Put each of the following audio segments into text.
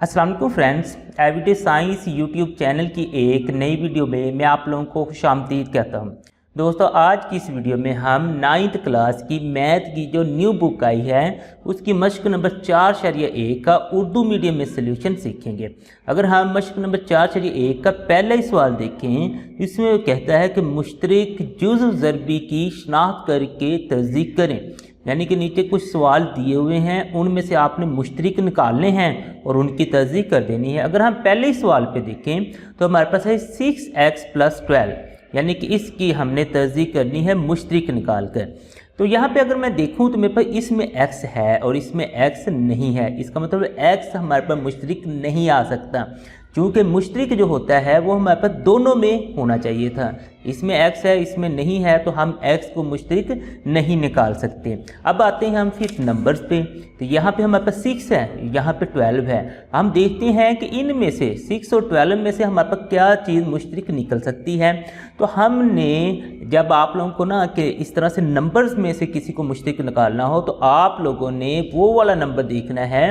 अस्सलाम वालेकुम friends, everyday science YouTube channel की एक नई वीडियो में मैं आप लोगों को खुशामदीद कहता हूं। दोस्तों, आज की इस वीडियो में हम 9th क्लास की मैथ की जो न्यू बुक आई है उसकी मश्क नंबर 4.1 का उर्दू मीडियम में सलूशन सीखेंगे। अगर हम मश्क नंबर 4.1 का पहला ही सवाल देखें, इसमें वो कहता है कि मुश्तरक जुज़्व ज़रबी की शनाख्त करके तस्दीक करें। यानी कि नीचे कुछ सवाल दिए हुए हैं, उनमें से आपने मुश्तरक निकालने हैं और उनकी तस्दीक कर देनी है। अगर हम पहले ही सवाल पे देखें तो हमारे पास है 6x + 12, यानी कि इसकी हमने तस्दीक करनी है मुश्तरक निकाल कर। तो यहाँ पे अगर मैं देखूँ तो मेरे पास इसमें x है और इसमें x नहीं है। इसका मतलब x हमारे पास मुश्तरक नहीं आ सकता, क्योंकि मुश्तरक जो होता है वो हमारे पास दोनों में होना चाहिए था। इसमें x है, इसमें नहीं है, तो हम x को मुश्तरक नहीं निकाल सकते। अब आते हैं हम फिर नंबर्स पे। तो यहाँ पे हमारे पास 6 है, यहाँ पे 12 है। हम देखते हैं कि इनमें से 6 और 12 में से हमारे पास क्या चीज़ मुश्तरक निकल सकती है। तो हमने जब आप लोगों को ना कि इस तरह से नंबर्स में से किसी को मुश्तरक निकालना हो तो आप लोगों ने वो वाला नंबर देखना है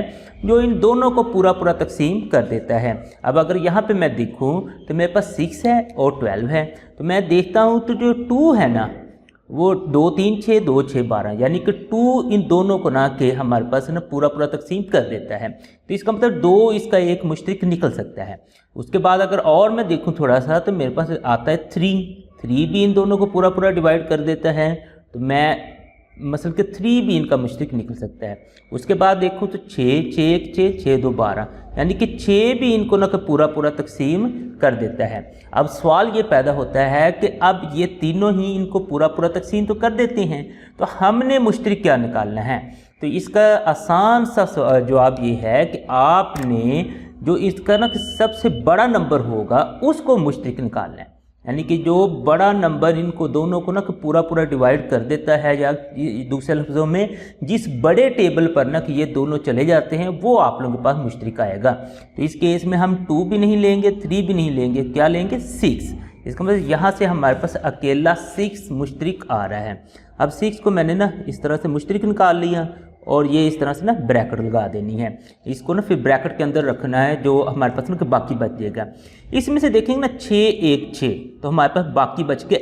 जो इन दोनों को पूरा पूरा तकसीम कर देता है। अब अगर यहाँ पे मैं देखूँ तो मेरे पास 6 है और 12 है, तो मैं देखता हूँ तो जो 2 है ना वो 2 3 6 2 6 12, यानी कि 2 इन दोनों को ना के हमारे पास ना पूरा पूरा तकसीम कर देता है। तो इसका मतलब 2 इसका एक मुश्तरक निकल सकता है। उसके बाद अगर और मैं देखूँ थोड़ा सा तो मेरे पास आता है 3 भी इन दोनों को पूरा पूरा डिवाइड कर देता है। तो मैं मसल के 3 भी इनका मुश्तरक निकल सकता है। उसके बाद देखूँ तो 6 6 1 6 6 2 12, यानी कि 6 भी इनको ना पूरा पूरा तकसीम कर देता है। अब सवाल ये पैदा होता है कि अब ये तीनों ही इनको पूरा पूरा तकसीम तो कर देते हैं, तो हमने मुश्तरक क्या निकालना है। तो इसका आसान सा जवाब ये है कि आपने जो इसका ना सबसे बड़ा नंबर होगा उसको मुश्तरक निकालना है। यानी कि जो बड़ा नंबर इनको दोनों को ना पूरा पूरा डिवाइड कर देता है, या दूसरे लफ्ज़ों में जिस बड़े टेबल पर ना कि ये दोनों चले जाते हैं वो आप लोगों के पास मुश्तरक आएगा। तो इस केस में हम 2 भी नहीं लेंगे, 3 भी नहीं लेंगे, क्या लेंगे 6। इसका मतलब यहाँ से हमारे पास अकेला 6 मुश्तरक आ रहा है। अब 6 को मैंने ना इस तरह से मुश्तरक निकाल लिया और ये इस तरह से ना ब्रैकेट लगा देनी है। इसको ना फिर ब्रैकेट के अंदर रखना है, जो हमारे पास ना कि बाकी बच जाएगा। इसमें से देखेंगे ना 6 1 6, तो हमारे पास बाकी बच गया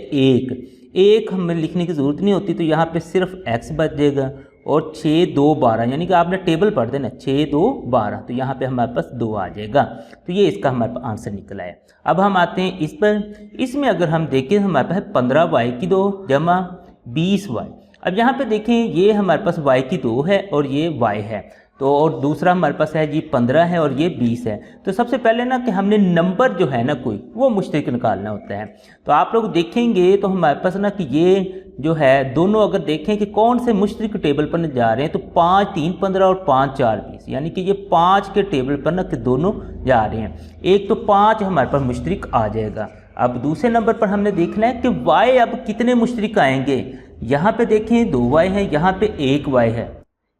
1 हमें लिखने की ज़रूरत नहीं होती, तो यहाँ पे सिर्फ x बच जाएगा। और 6 2 12, यानी कि आपने टेबल पढ़ देना 6 2 12, तो यहाँ पे हमारे पास 2 आ जाएगा। तो ये इसका हमारे पास आंसर निकला है। अब हम आते हैं इस पर। इसमें अगर हम देखें हमारे पास 15y2 जमा 20y। अब यहाँ पे देखें ये हमारे पास y की 2 है और ये y है, तो और दूसरा हमारे पास है जी 15 है और ये 20 है। तो सबसे पहले ना कि हमने नंबर जो है ना कोई वो मुश्तरक निकालना होता है। तो आप लोग देखेंगे तो हमारे पास ना कि ये जो है दोनों अगर देखें कि कौन से मुश्तरक टेबल पर जा रहे हैं, तो 5 3 15 और 5 4 20, यानी कि ये 5 के टेबल पर ना कि दोनों जा रहे हैं। एक तो 5 हमारे पास मुश्तरक आ जाएगा। अब दूसरे नंबर पर हमने देखना है कि y अब कितने मुश्तरक आएंगे। यहाँ पे देखें 2y है, यहाँ पे 1y है।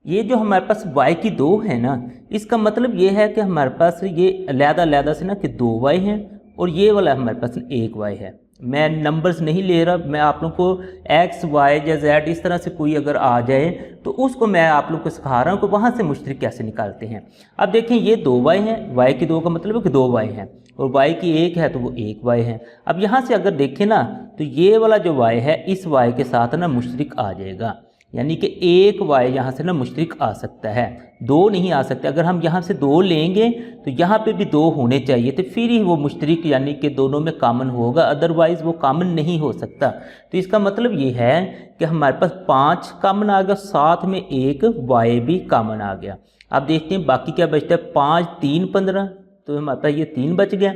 ये जो हमारे पास y की 2 है ना, इसका मतलब ये है कि हमारे पास ये अलग-अलग से ना कि 2y है और ये वाला हमारे पास 1y है। मैं नंबर्स नहीं ले रहा, मैं आप लोगों को x y या z इस तरह से कोई अगर आ जाए तो उसको मैं आप लोगों को सिखा रहा हूँ कि वहाँ से मुश्तरक कैसे निकालते हैं। अब देखें ये 2y है, y की 2 का मतलब है कि 2y है, और y की 1 है तो वो 1y है। अब यहाँ से अगर देखें ना तो ये वाला जो y है इस y के साथ ना मुश्तरक आ जाएगा, यानी कि 1y यहाँ से ना मुश्तरक आ सकता है, 2 नहीं आ सकता। अगर हम यहाँ से 2 लेंगे तो यहाँ पे भी 2 होने चाहिए, तो फिर ही वो मुश्तरक यानी कि दोनों में कॉमन होगा, अदरवाइज़ वो कॉमन नहीं हो सकता। तो इसका मतलब ये है कि हमारे पास 5 कॉमन आ गया, साथ में एक y भी कॉमन आ गया। अब देखते हैं बाकी क्या बचता है। 5 3 15, तो हमारे पास ये 3 बच गया।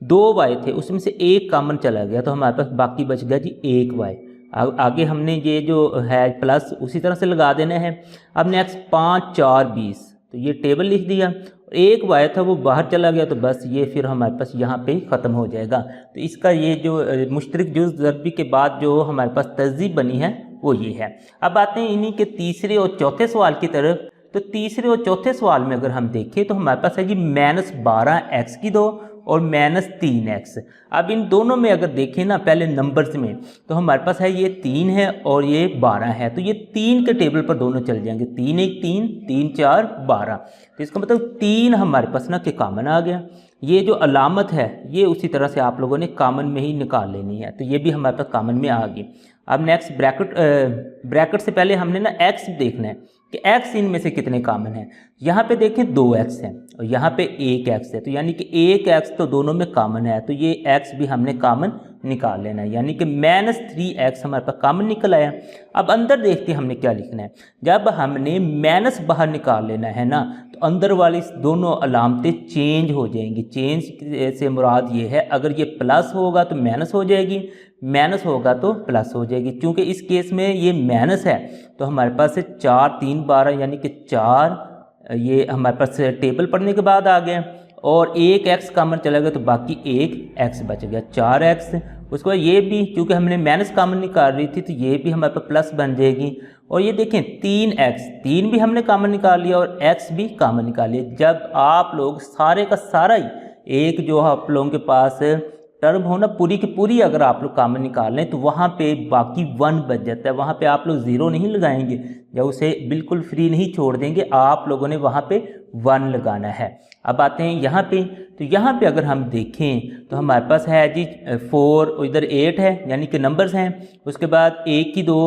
2y थे उसमें से 1 कॉमन चला गया, तो हमारे पास बाकी बच गया जी 1y। आगे हमने ये जो है प्लस उसी तरह से लगा देना है। अब नेक्स्ट 5 4 20, तो ये टेबल लिख दिया। 1y था वो बाहर चला गया, तो बस ये फिर हमारे पास यहाँ पे ख़त्म हो जाएगा। तो इसका ये जो मुश्तरक जुज़्व ज़रबी के बाद जो हमारे पास तहज़ीब बनी है वो ये है। अब आते हैं इन्हीं के तीसरे और चौथे सवाल की तरफ। तो तीसरे और चौथे सवाल में अगर हम देखें तो हमारे पास है जी -12x की 2 और -3x। अब इन दोनों में अगर देखें ना पहले नंबर्स में, तो हमारे पास है ये 3 है और ये 12 है, तो ये 3 के टेबल पर दोनों चल जाएंगे, 3 1 3, 3 4 12। तो इसका मतलब 3 हमारे पास ना कि कॉमन आ गया। ये जो अलामत है ये उसी तरह से आप लोगों ने कॉमन में ही निकाल लेनी है, तो ये भी हमारे पास कॉमन में आ गई। अब नेक्स्ट ब्रैकेट से पहले हमने ना x देखना है कि x इनमें से कितने कॉमन हैं। यहाँ पे देखें 2x है और यहाँ पे 1x है, तो यानी कि 1x तो दोनों में कॉमन है, तो ये x भी हमने कॉमन निकाल लेना है, यानी कि -3x हमारे पास कॉमन निकल आया। अब अंदर देखते हैं हमने क्या लिखना है। जब हमने माइनस बाहर निकाल लेना है ना, तो अंदर वाली दोनों अलामतें चेंज हो जाएंगी। चेंज से मुराद ये है, अगर ये प्लस होगा तो माइनस हो जाएगी, माइनस होगा तो प्लस हो जाएगी। क्योंकि इस केस में ये माइनस है तो हमारे पास 4 3 12 यानी कि 4 ये हमारे पास टेबल पढ़ने के बाद आ गया, और 1x कॉमन चला गया तो बाकी 1x बच गया, 4x। उसके बाद ये भी क्योंकि हमने माइनस कॉमन निकाल रही थी तो ये भी हमारे पास प्लस बन जाएगी। और ये देखें 3x, 3 भी हमने कॉमन निकाल लिया और x भी कॉमन निकाल लिया। जब आप लोग सारे का सारा ही एक जो आप लोगों के पास टर्म हो ना पूरी की पूरी अगर आप लोग कॉमन निकाल लें तो वहाँ पे बाकी 1 बच जाता है। वहाँ पे आप लोग 0 नहीं लगाएंगे या उसे बिल्कुल फ्री नहीं छोड़ देंगे, आप लोगों ने वहाँ पे 1 लगाना है। अब आते हैं यहाँ पे, तो यहाँ पे अगर हम देखें तो हमारे पास है जी 4, इधर 8 है यानी कि नंबर्स हैं। उसके बाद 1 की 2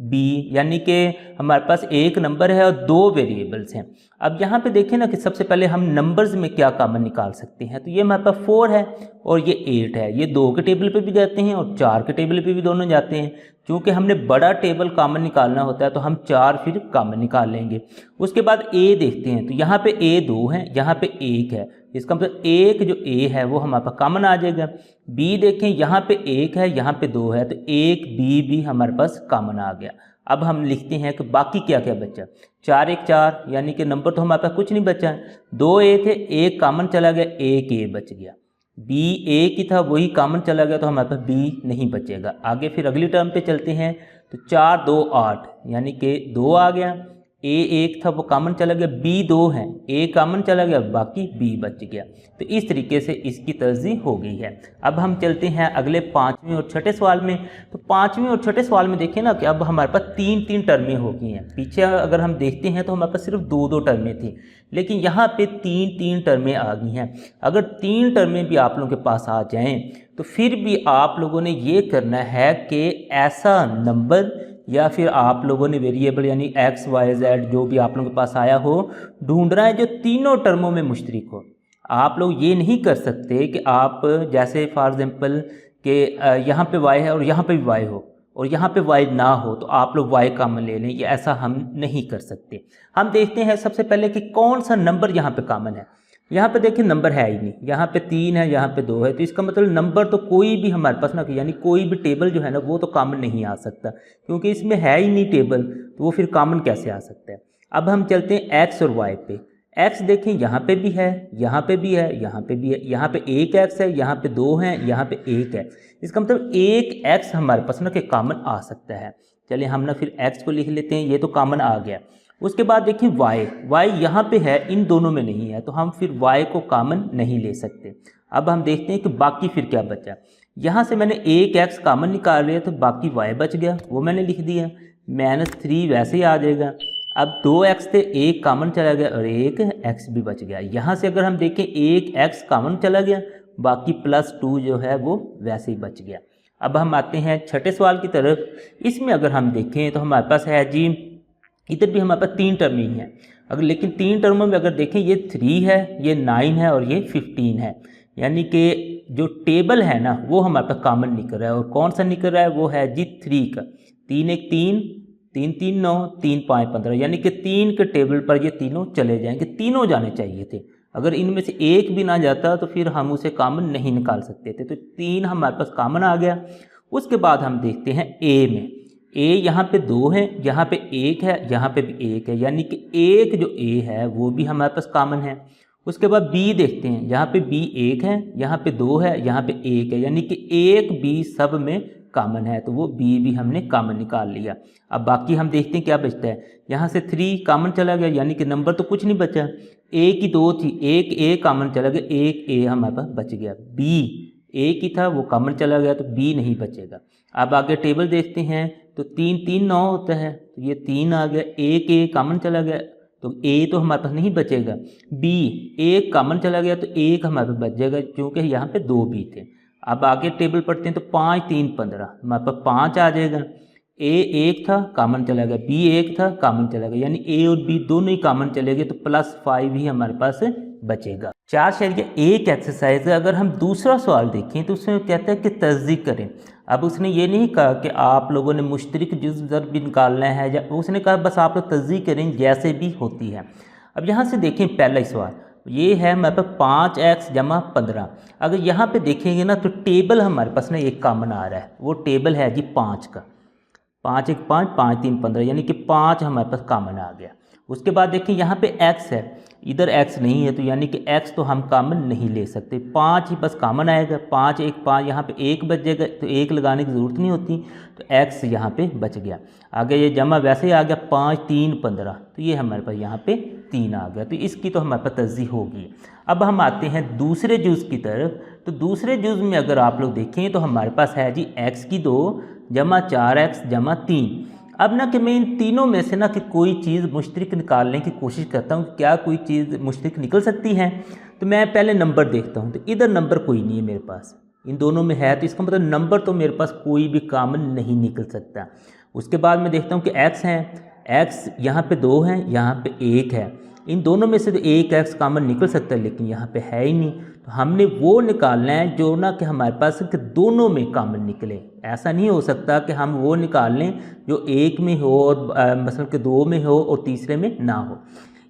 b यानी कि हमारे पास एक नंबर है और 2 वेरिएबल्स हैं। अब यहाँ पे देखें ना कि सबसे पहले हम नंबर्स में क्या कॉमन निकाल सकते हैं, तो ये हमारे पास 4 है और ये 8 है। ये 2 के टेबल पे भी जाते हैं और 4 के टेबल पे भी दोनों जाते हैं। क्योंकि हमने बड़ा टेबल कॉमन निकालना होता है तो हम 4 फिर कॉमन निकाल लेंगे। उसके बाद a देखते हैं, तो यहाँ पे a 2 है, यहाँ पे 1 है, इसका मतलब एक जो a है वो हमारे पास कॉमन आ जाएगा। b देखें, यहाँ पे 1 है, यहाँ पे 2 है, तो एक b भी हमारे पास कॉमन आ गया। अब हम लिखते हैं कि बाकी क्या क्या बचा। 4 1 4 यानी कि नंबर तो हमारे पास कुछ नहीं बचा है। 2 a थे, एक कॉमन चला गया, एक a बच गया। b a की था वही कॉमन चला गया तो हमारे पास b नहीं बचेगा। आगे फिर अगली टर्म पे चलते हैं, तो 4 2 8 यानी कि 2 आ गया, a 1 था वो कॉमन चला गया, b 2 है, a कॉमन चला गया, बाकी b बच गया। तो इस तरीके से इसकी तरजीह हो गई है। अब हम चलते हैं अगले 5वें और छठे सवाल में। तो 5वें और छठे सवाल में देखें ना कि अब हमारे पास 3 टर्में हो गई हैं। पीछे अगर हम देखते हैं तो हमारे पास सिर्फ 2 टर्में थी, लेकिन यहाँ पे 3 टर्में आ गई हैं। अगर 3 टर्में भी आप लोगों के पास आ जाएँ तो फिर भी आप लोगों ने ये करना है कि ऐसा नंबर या फिर आप लोगों ने वेरिएबल यानी x y z जो भी आप लोगों के पास आया हो ढूंढना है जो तीनों टर्मों में मुश्तरक हो। आप लोग ये नहीं कर सकते कि आप जैसे फॉर एग्जांपल कि यहाँ पे y है और यहाँ पे भी y हो और यहाँ पे y ना हो तो आप लोग y कॉमन ले लें, ये ऐसा हम नहीं कर सकते। हम देखते हैं सबसे पहले कि कौन सा नंबर यहाँ पे कॉमन है। यहाँ पे देखिए नंबर है ही नहीं, यहाँ पे 3 है, यहाँ पे 2 है, तो इसका मतलब नंबर तो कोई भी हमारे पास ना, यानी कोई भी टेबल जो है ना वो तो कॉमन नहीं आ सकता, क्योंकि इसमें है ही नहीं टेबल, तो वो फिर कॉमन कैसे आ सकता है। अब हम चलते हैं x और y पे। x देखें यहाँ पे भी है, यहाँ पे भी है, यहाँ पे भी है, यहाँ पे 1x है, यहाँ पे 2 है, यहाँ पे 1 है। इसका मतलब 1x हमारे पास ना कि कॉमन आ सकता है। चलिए हम ना फिर x को लिख लेते हैं, ये तो कॉमन आ गया। उसके बाद देखिए y यहाँ पे है, इन दोनों में नहीं है, तो हम फिर y को कॉमन नहीं ले सकते। अब हम देखते हैं कि बाकी फिर क्या बचा। यहाँ से मैंने 1x कॉमन निकाल लिया तो बाकी y बच गया, वो मैंने लिख दिया। -3 वैसे ही आ जाएगा। अब 2x थे, 1 कॉमन चला गया और 1x भी बच गया। यहाँ से अगर हम देखें 1x कॉमन चला गया, बाकी +2 जो है वो वैसे ही बच गया। अब हम आते हैं छठे सवाल की तरफ। इसमें अगर हम देखें तो हमारे पास है जी, इधर भी हमारे पास 3 टर्म ही हैं, अगर लेकिन 3 टर्मों में अगर देखें ये 3 है, ये 9 है और ये 15 है, यानी कि जो टेबल है ना वो हमारे पास कॉमन निकल रहा है। और कौन सा निकल रहा है वो है जी 3 का। 3 1 3, 3 3 9, 3 5 15, यानी कि 3 के टेबल पर ये तीनों चले जाएंगे, तीनों जाने चाहिए थे। अगर इनमें से एक भी ना जाता तो फिर हम उसे कॉमन नहीं निकाल सकते थे, तो 3 हमारे पास कॉमन आ गया। उसके बाद हम देखते हैं a में। a यहाँ पे 2 है, यहाँ पे 1 है, यहाँ पे भी 1 है, यानी कि एक जो a है वो भी हमारे पास कॉमन है। उसके बाद b देखते हैं, यहाँ पे b 1 है, यहाँ पे 2 है, यहाँ पे 1 है, यानी कि एक b सब में कॉमन है, तो वो बी भी हमने कॉमन निकाल लिया। अब बाकी हम देखते हैं क्या बचता है। यहाँ से 3 कॉमन चला गया, यानी कि नंबर तो कुछ नहीं बचा। ए की 2 थी, एक ए कॉमन चला गया, एक ए हमारे पास बच गया। बी ए की था वो कॉमन चला गया, तो बी नहीं बचेगा। अब आगे टेबल देखते हैं, तो 3 3 9 होता है, तो ये 3 आ गया। एक ए कॉमन चला गया, तो ए तो हमारे पास नहीं बचेगा। बी एक कॉमन चला गया, तो एक हमारे पास बच जाएगा, क्योंकि यहाँ पे 2 बी थे। अब आगे टेबल पढ़ते हैं, तो 5 3 15 हमारे पास 5 आ जाएगा। ए एक था कॉमन चला गया, बी एक था कॉमन चला गया, यानी ए और बी दोनों ही कॉमन चले गए, तो +5 ही हमारे पास बचेगा। 4.1 एक्सरसाइज है। अगर हम दूसरा सवाल देखें तो उसमें कहता है कि तस्दीक करें। अब उसने ये नहीं कहा कि आप लोगों ने मुश्तरक जुज़ ज़र भी निकालना है, या उसने कहा बस आप लोग तस्दीक करें जैसे भी होती है। अब यहाँ से देखें पहला ही सवाल ये है हमारे पास 5x = 15। अगर यहाँ पे देखेंगे ना तो टेबल हमारे पास ना एक कॉमन आ रहा है, वो टेबल है जी 5 का। 5 1 5 5 3 15, यानी कि 5 हमारे पास कॉमन आ गया। उसके बाद देखिए यहाँ पे x है, इधर x नहीं है, तो यानी कि x तो हम कॉमन नहीं ले सकते, 5 ही बस कॉमन आएगा। 5 1 5, यहाँ पे 1 बच जाएगा, तो 1 लगाने की ज़रूरत नहीं होती, तो x यहाँ पे बच गया। आगे ये जमा वैसे ही आ गया 5 3 15, तो ये हमारे पास यहाँ पे 3 आ गया, तो इसकी तो हमारे पास तस्दीक होगी। अब हम आते हैं दूसरे जुज़ की तरफ। तो दूसरे जुज़ में अगर आप लोग देखें तो हमारे पास है जी x की 2 = 4x = 3। अब ना कि मैं इन तीनों में से ना कि कोई चीज़ मुश्तरक निकालने की कोशिश करता हूँ, क्या कोई चीज़ मुश्तरक निकल सकती है। तो मैं पहले नंबर देखता हूँ, तो इधर नंबर कोई नहीं है मेरे पास, इन दोनों में है, तो इसका मतलब नंबर तो मेरे पास कोई भी कॉमन नहीं निकल सकता। उसके बाद मैं देखता हूँ कि x है, x यहाँ पे 2 है, यहाँ पे 1 है, इन दोनों में से तो एक x कॉमन निकल सकता है, लेकिन यहाँ पे है ही नहीं। तो हमने वो निकालना है जो ना कि हमारे पास कि दोनों में कॉमन निकले। ऐसा नहीं हो सकता कि हम वो निकाल लें जो एक में हो और मतलब कि 2 में हो और तीसरे में ना हो।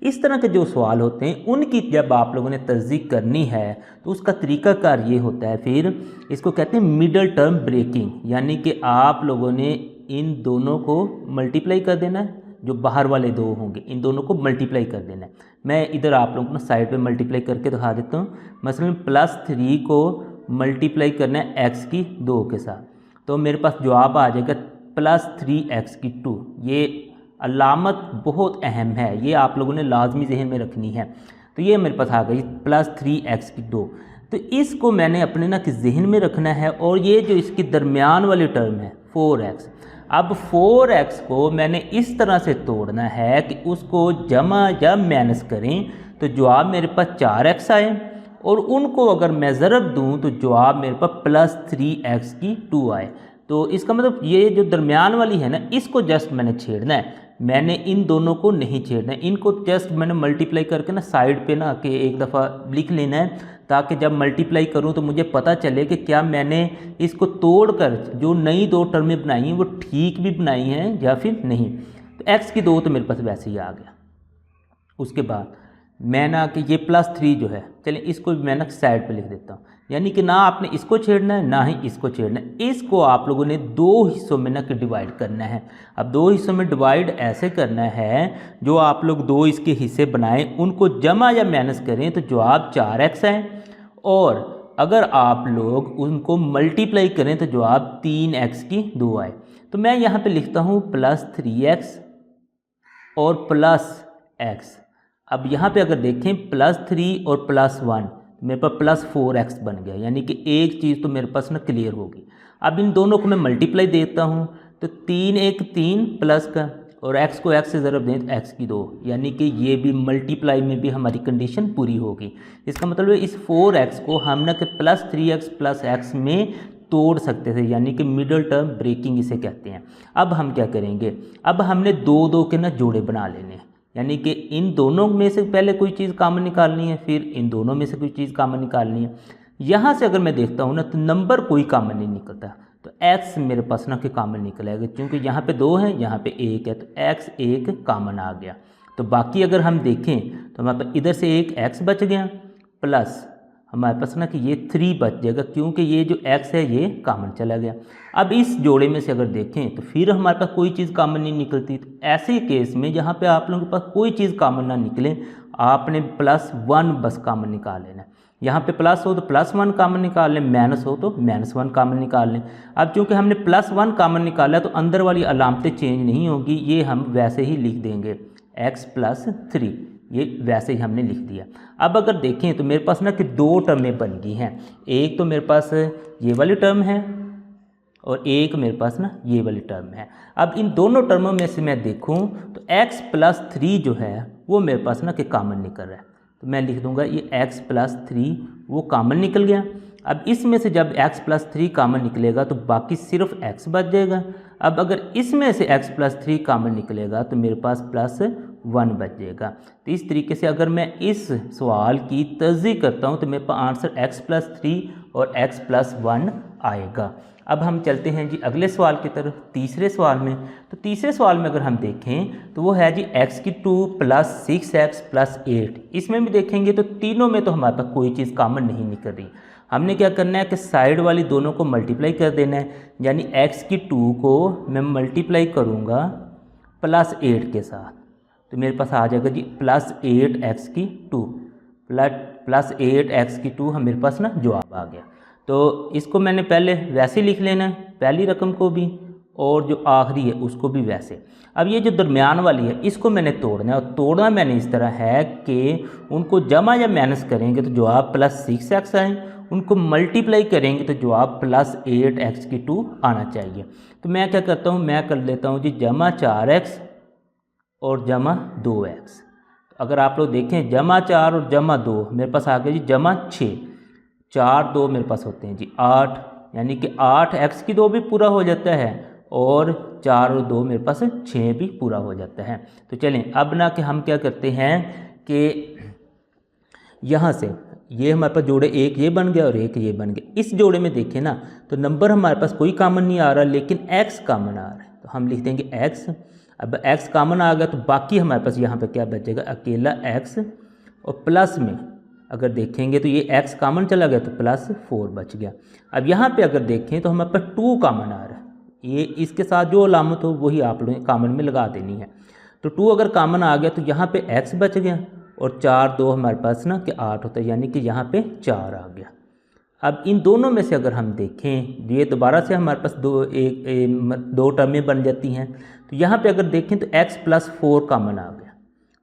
इस तरह के जो सवाल होते हैं उनकी जब आप लोगों ने तस्दीक करनी है तो उसका तरीकाकार ये होता है, फिर इसको कहते हैं मिडल टर्म ब्रेकिंग, यानी कि आप लोगों ने इन दोनों को मल्टीप्लाई कर देना है, जो बाहर वाले 2 होंगे इन दोनों को मल्टीप्लाई कर देना है। मैं इधर आप लोगों को ना साइड पे मल्टीप्लाई करके दिखा देता हूँ। मसलन +3 को मल्टीप्लाई करना है x की 2 के साथ, तो मेरे पास जवाब आ जाएगा +3x की 2। ये अलामत बहुत अहम है, ये आप लोगों ने लाजमी जहन में रखनी है। तो ये मेरे पास आ गई +3x की 2। तो इसको मैंने अपने ना कि जहन में रखना है, और ये जो इसकी दरमियान वाली टर्म है 4x, अब 4x को मैंने इस तरह से तोड़ना है कि उसको जमा या माइनस करें तो जवाब मेरे पास 4x आए, और उनको अगर मैं ज़रब दूं तो जवाब मेरे पास +3x की 2 आए। तो इसका मतलब ये जो दरमियान वाली है ना, इसको जस्ट मैंने छेड़ना है, मैंने इन दोनों को नहीं छेड़ना है, इनको जस्ट मैंने मल्टीप्लाई करके ना साइड पे ना कि एक दफ़ा लिख लेना है, ताकि जब मल्टीप्लाई करूं तो मुझे पता चले कि क्या मैंने इसको तोड़कर जो नई 2 टर्में बनाई हैं वो ठीक भी बनाई हैं या फिर नहीं। तो x की 2 तो मेरे पास वैसे ही आ गया। उसके बाद मैं ना कि ये +3 जो है, चलिए इसको भी मैं ना साइड पे लिख देता हूँ, यानी कि ना आपने इसको छेड़ना है ना ही इसको छेड़ना है। इसको आप लोगों ने 2 हिस्सों में ना कि डिवाइड करना है। अब 2 हिस्सों में डिवाइड ऐसे करना है, जो आप लोग 2 इसके हिस्से बनाएं उनको जमा या माइनस करें तो जवाब 4x है, और अगर आप लोग उनको मल्टीप्लाई करें तो जवाब 3x की 2 आए। तो मैं यहाँ पे लिखता हूँ +3x और +x। अब यहाँ पे अगर देखें +3 और +1 मेरे पास +4x बन गया, यानी कि एक चीज़ तो मेरे पास ना क्लियर होगी। अब इन दोनों को मैं मल्टीप्लाई देता हूँ, तो 3 1 3 प्लस का, और x को x से ज़रब दें तो x की 2, यानी कि ये भी मल्टीप्लाई में भी हमारी कंडीशन पूरी होगी। इसका मतलब है इस 4x को हम ना कि +3x + x में तोड़ सकते थे, यानी कि मिडल टर्म ब्रेकिंग इसे कहते हैं। अब हम क्या करेंगे, अब हमने 2 2 के ना जोड़े बना लेने, यानी कि इन दोनों में से पहले कोई चीज़ कॉमन निकालनी है, फिर इन दोनों में से कोई चीज़ कॉमन निकालनी है। यहाँ से अगर मैं देखता हूँ ना तो नंबर कोई कॉमन नहीं निकलता, तो x मेरे पास ना कि कॉमन निकलेगा, क्योंकि यहाँ पे 2 है यहाँ पे 1 है, तो x 1 कॉमन आ गया। तो बाकी अगर हम देखें तो हमारे पास इधर से एक x बच गया, प्लस हमारे पास ना कि ये 3 बच जाएगा, क्योंकि ये जो x है ये कॉमन चला गया। अब इस जोड़े में से अगर देखें तो फिर हमारे पास कोई चीज़ कॉमन नहीं निकलती। तो ऐसे केस में जहाँ पे आप लोगों के पास कोई चीज़ कॉमन ना निकले, आपने +1 बस कामन निकाल लेना है। यहाँ पे प्लस हो तो +1 कामन निकाल लें, माइनस हो तो -1 कामन निकाल लें। अब चूँकि हमने +1 कामन निकाला तो अंदर वाली अलामतें चेंज नहीं होगी, ये हम वैसे ही लिख देंगे x + 3, ये वैसे ही हमने लिख दिया। अब अगर देखें तो मेरे पास ना कि 2 टर्में बन गई हैं, एक तो मेरे पास ये वाली टर्म है और एक मेरे पास ना ये वाली टर्म है। अब इन दोनों टर्मों में से मैं देखूं तो x + 3 जो है वो मेरे पास ना कि कॉमन निकल रहा है, तो मैं लिख दूंगा ये x + 3 वो कॉमन निकल गया। अब इसमें से जब x + 3 कॉमन निकलेगा तो बाकी सिर्फ x बच जाएगा। अब अगर इसमें से x + 3 कॉमन निकलेगा तो मेरे पास +1 बच जाएगा। तो इस तरीके से अगर मैं इस सवाल की तस्दीक करता हूँ तो मेरे पास आंसर x + 3 और x + 1 आएगा। अब हम चलते हैं जी अगले सवाल की तरफ, तीसरे सवाल में। तो तीसरे सवाल में अगर हम देखें तो वो है जी x³ + 6x + 8। इसमें भी देखेंगे तो तीनों में तो हमारे पास कोई चीज़ कॉमन नहीं निकल रही। हमने क्या करना है कि साइड वाली दोनों को मल्टीप्लाई कर देना है, यानी x² को मैं मल्टीप्लाई करूँगा +8 के साथ, तो मेरे पास आ जाएगा जी +8x² +8x² मेरे पास ना जवाब आ गया। तो इसको मैंने पहले वैसे लिख लेना है, पहली रकम को भी और जो आखिरी है उसको भी वैसे। अब ये जो दरमियान वाली है इसको मैंने तोड़ना है, और तोड़ना मैंने इस तरह है कि उनको जमा या माइनस करेंगे तो जवाब +6x आए, उनको मल्टीप्लाई करेंगे तो जवाब +8x² आना चाहिए। तो मैं क्या करता हूँ, मैं कर लेता हूँ जी जमा 4x और जमा 2x। अगर आप लोग देखें जमा 4 और जमा 2 मेरे पास आ गया जी जमा 6, 4 2 मेरे पास होते हैं जी 8, यानी कि 8x² भी पूरा हो जाता है और 4 और 2 मेरे पास 6 भी पूरा हो जाता है। तो चलें अब ना कि हम क्या करते हैं कि यहाँ से ये हमारे पास जोड़े एक ये बन गया और एक ये बन गया। इस जोड़े में देखें ना तो नंबर हमारे पास कोई कॉमन नहीं आ रहा, लेकिन x कॉमन आ रहा है, तो हम लिख देंगे x। अब x कॉमन आ गया तो बाकी हमारे पास यहाँ पे क्या बचेगा, अकेला x, और प्लस में अगर देखेंगे तो ये x कॉमन चला गया तो +4 बच गया। अब यहाँ पे अगर देखें तो हमारे पास 2 कॉमन आ रहा है, ये इसके साथ जो अलामत हो वही आप लोगों ने कॉमन में लगा देनी है। तो 2 अगर कॉमन आ गया तो यहाँ पे x बच गया, और 4 2 हमारे पास ना कि 8 होता है, यानी कि यहाँ पे 4 आ गया। अब इन दोनों में से अगर हम देखें ये दोबारा से हमारे पास दो टर्में बन जाती हैं। तो यहाँ पे अगर देखें तो x + 4 कॉमन आ गया,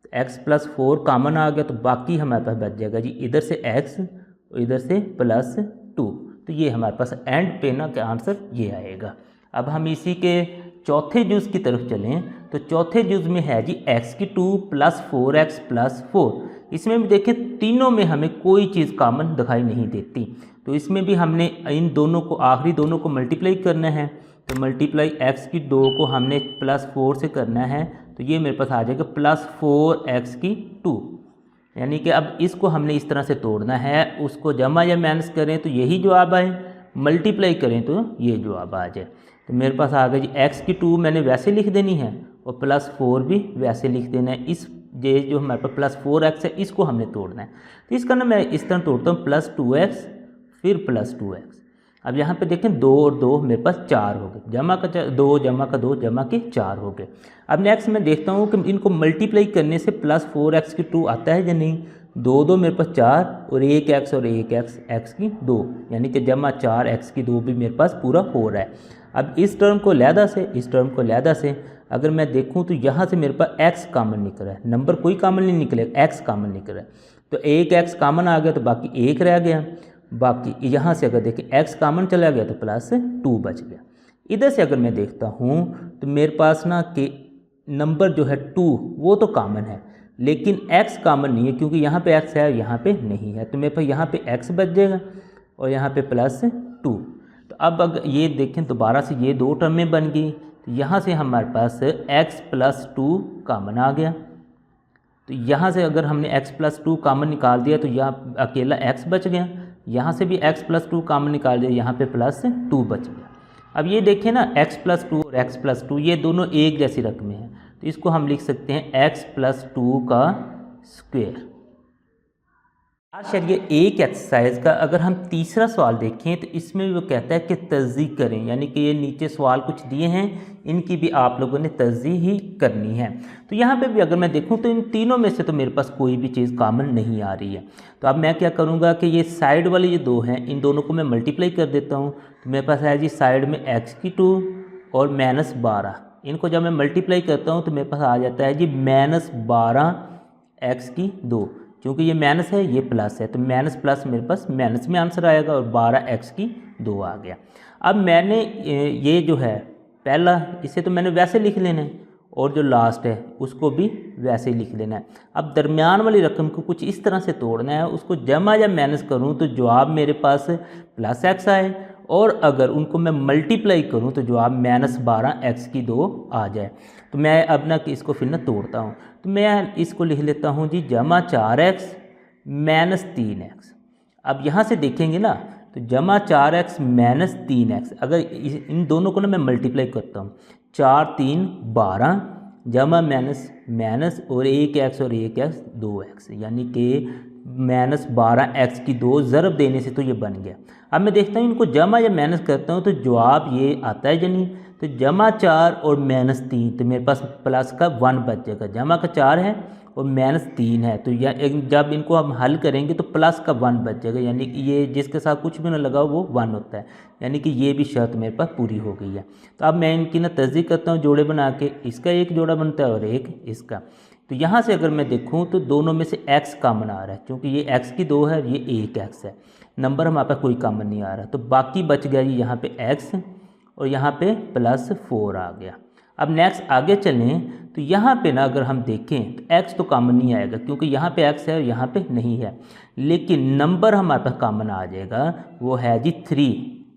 तो x + 4 कॉमन आ गया तो बाकी हमारे पास बच जाएगा जी इधर से x और इधर से +2। तो ये हमारे पास एंड पे ना का आंसर ये आएगा। अब हम इसी के चौथे जुज़ की तरफ चलें तो चौथे जुज़ में है जी x² + 4x + 4। इसमें भी देखें तीनों में हमें कोई चीज़ कॉमन दिखाई नहीं देती, तो इसमें भी हमने इन दोनों को आखिरी दोनों को मल्टीप्लाई करना है। तो मल्टीप्लाई x² को हमने +4 से करना है, तो ये मेरे पास आ जाएगा +4x², यानी कि अब इसको हमने इस तरह से तोड़ना है, उसको जमा या माइनस करें तो यही जवाब आए, मल्टीप्लाई करें तो ये जवाब आ जाए। तो मेरे पास आ गया जी x² मैंने वैसे लिख देनी है और +4 भी वैसे लिख देना है। इस ये जो हमारे पास +4x है इसको हमने तोड़ना है, तो इसका ना मैं इस तरह तोड़ता हूँ +2x फिर +2x। अब यहाँ पे देखें 2 और 2 मेरे पास 4 हो गए, जमा का 2 जमा का 2 जमा के 4 हो गए। अब नेक्स्ट मैं देखता हूँ कि इनको मल्टीप्लाई करने से +4x² आता है या नहीं। 2 2 मेरे पास 4 और 1x और 1x x², यानी कि जमा 4x² भी मेरे पास पूरा हो रहा है। अब इस टर्म को लहदा से इस टर्म को लहदा से अगर मैं देखूं तो यहाँ से मेरे पास x कॉमन निकल रहा है, नंबर कोई कॉमन नहीं निकलेगा, x कॉमन निकल रहा है। तो 1x कॉमन आ गया तो बाकी 1 रह गया, बाकी यहाँ से अगर देखें x कॉमन चला गया तो +2 बच गया। इधर से अगर मैं देखता हूँ तो मेरे पास ना कि नंबर जो है 2 वो तो कॉमन है, लेकिन x कॉमन नहीं है क्योंकि यहाँ पे x है यहाँ पे नहीं है, तो मेरे पास यहाँ पे x बच जाएगा और यहाँ पे +2। तो अब अगर ये देखें दोबारा से ये 2 टर्में बन गई, तो यहाँ से हमारे पास x + 2 कॉमन आ गया। तो यहाँ से अगर हमने x + 2 कॉमन निकाल दिया तो यहाँ अकेला x बच गया, यहाँ से भी x + 2 कॉमन निकाल दिया, यहाँ पे +2 बच गया। अब ये देखें ना x + 2 और x + 2 ये दोनों एक जैसी रकमें हैं, तो इसको हम लिख सकते हैं x + 2 का स्क्वायर। आखिर ये एक एक्सरसाइज का अगर हम तीसरा सवाल देखें तो इसमें भी वो कहता है कि तस्दीक करें, यानी कि ये नीचे सवाल कुछ दिए हैं, इनकी भी आप लोगों ने तस्दीक ही करनी है। तो यहाँ पे भी अगर मैं देखूँ तो इन तीनों में से तो मेरे पास कोई भी चीज़ कॉमन नहीं आ रही है। तो अब मैं क्या करूँगा कि ये साइड वाले ये दो हैं, इन दोनों को मैं मल्टीप्लाई कर देता हूँ। तो मेरे पास है जी साइड में x² और -12, इनको जब मैं मल्टीप्लाई करता हूँ तो मेरे पास आ जाता है जी -12x²। क्योंकि ये माइनस है ये प्लस है, तो माइनस प्लस मेरे पास माइनस में आंसर आएगा और 12x² आ गया। अब मैंने ये जो है पहला, इसे तो मैंने वैसे लिख लेना है और जो लास्ट है उसको भी वैसे ही लिख लेना है। अब दरमियान वाली रकम को कुछ इस तरह से तोड़ना है, उसको जमा या माइनस करूँ तो जवाब मेरे पास +x आए, और अगर उनको मैं मल्टीप्लाई करूँ तो जवाब -12x² आ जाए। तो मैं अब ना कि इसको फिर ना तोड़ता हूँ, तो मैं इसको लिख लेता हूँ जी +4x -3x। अब यहाँ से देखेंगे ना तो +4x -3x, अगर इन दोनों को ना मैं मल्टीप्लाई करता हूँ, 4 3 12 जमा माइनस माइनस और 1x और 1x 2x, यानी कि -12x² ज़रब देने से तो ये बन गया। अब मैं देखता हूँ इनको जमा या माइनस करता हूँ तो जवाब ये आता है या नहीं। तो +4 और -3, तो मेरे पास प्लस का 1 बच जाएगा। जमा का 4 है और -3 है, तो जब इनको हम हल करेंगे तो प्लस का 1 बच जाएगा, यानी कि ये जिसके साथ कुछ भी ना लगा वो 1 होता है, यानी कि ये भी शर्त मेरे पास पूरी हो गई है। तो अब मैं इनकी ना तस्दीक करता हूँ जोड़े बना के, इसका एक जोड़ा बनता है और एक इसका। तो यहाँ से अगर मैं देखूँ तो दोनों में से x कॉमन आ रहा है, क्योंकि ये x² है और ये 1x है, नंबर हमारे पास कोई कॉमन नहीं आ रहा। तो बाकी बच गया जी यहाँ पे x और यहाँ पे +4 आ गया। अब नेक्स्ट आगे चलें तो यहाँ पे ना अगर हम देखें तो x तो कॉमन नहीं आएगा, क्योंकि यहाँ पे x है और यहाँ पे नहीं है, लेकिन नंबर हमारे पास कॉमन आ जाएगा, वो है जी 3।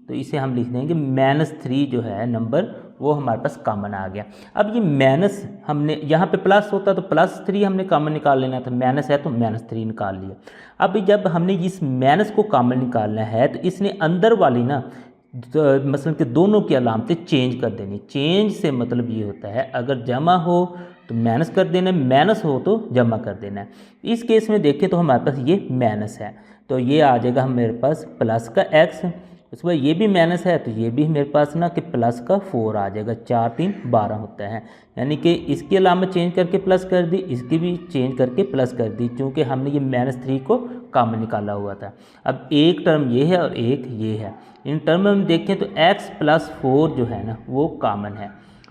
तो इसे हम लिख देंगे -3 जो है नंबर, वो हमारे पास कॉमन आ गया। अब ये माइनस, हमने यहाँ पे प्लस होता तो +3 हमने कॉमन निकाल लेना था, माइनस है तो -3 निकाल लिया। अब जब हमने इस माइनस को कॉमन निकालना है तो इसने अंदर वाली ना मसलन के दोनों की अलामतें चेंज कर देनी। चेंज से मतलब ये होता है अगर जमा हो तो माइनस कर देना, माइनस हो तो जमा कर देना है। इस केस में देखें तो हमारे पास ये माइनस है, तो ये आ जाएगा मेरे पास प्लस का x, उसके बाद ये भी माइनस है तो ये भी मेरे पास ना कि प्लस का 4 आ जाएगा। 4 3 12 होता है, यानी कि इसकी अलामत चेंज करके प्लस कर दी, इसकी भी चेंज करके प्लस कर दी, क्योंकि हमने ये -3 को कॉमन निकाला हुआ था। अब एक टर्म ये है और एक ये है, इन टर्म में हम देखें तो x + 4 जो है ना वो कॉमन है,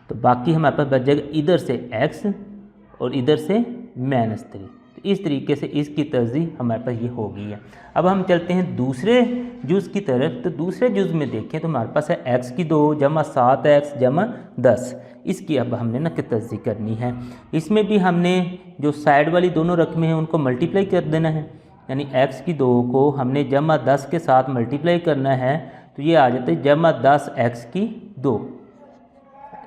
तो बाकी हमारे पास बच जाएगा इधर से x और इधर से -3। तो इस तरीके से इसकी तरजीह हमारे पास ये हो गई है। अब हम चलते हैं दूसरे जुज़ की तरफ। तो दूसरे जुज़ में देखें तो हमारे पास है x² जमा 7x जमा 10। इसकी अब हमने ना कि तरजीह करनी है। इसमें भी हमने जो साइड वाली दोनों रकमें हैं उनको मल्टीप्लाई कर देना है, यानी x² को हमने जमा 10 के साथ मल्टीप्लाई करना है, तो ये आ जाता है जमा 10x²।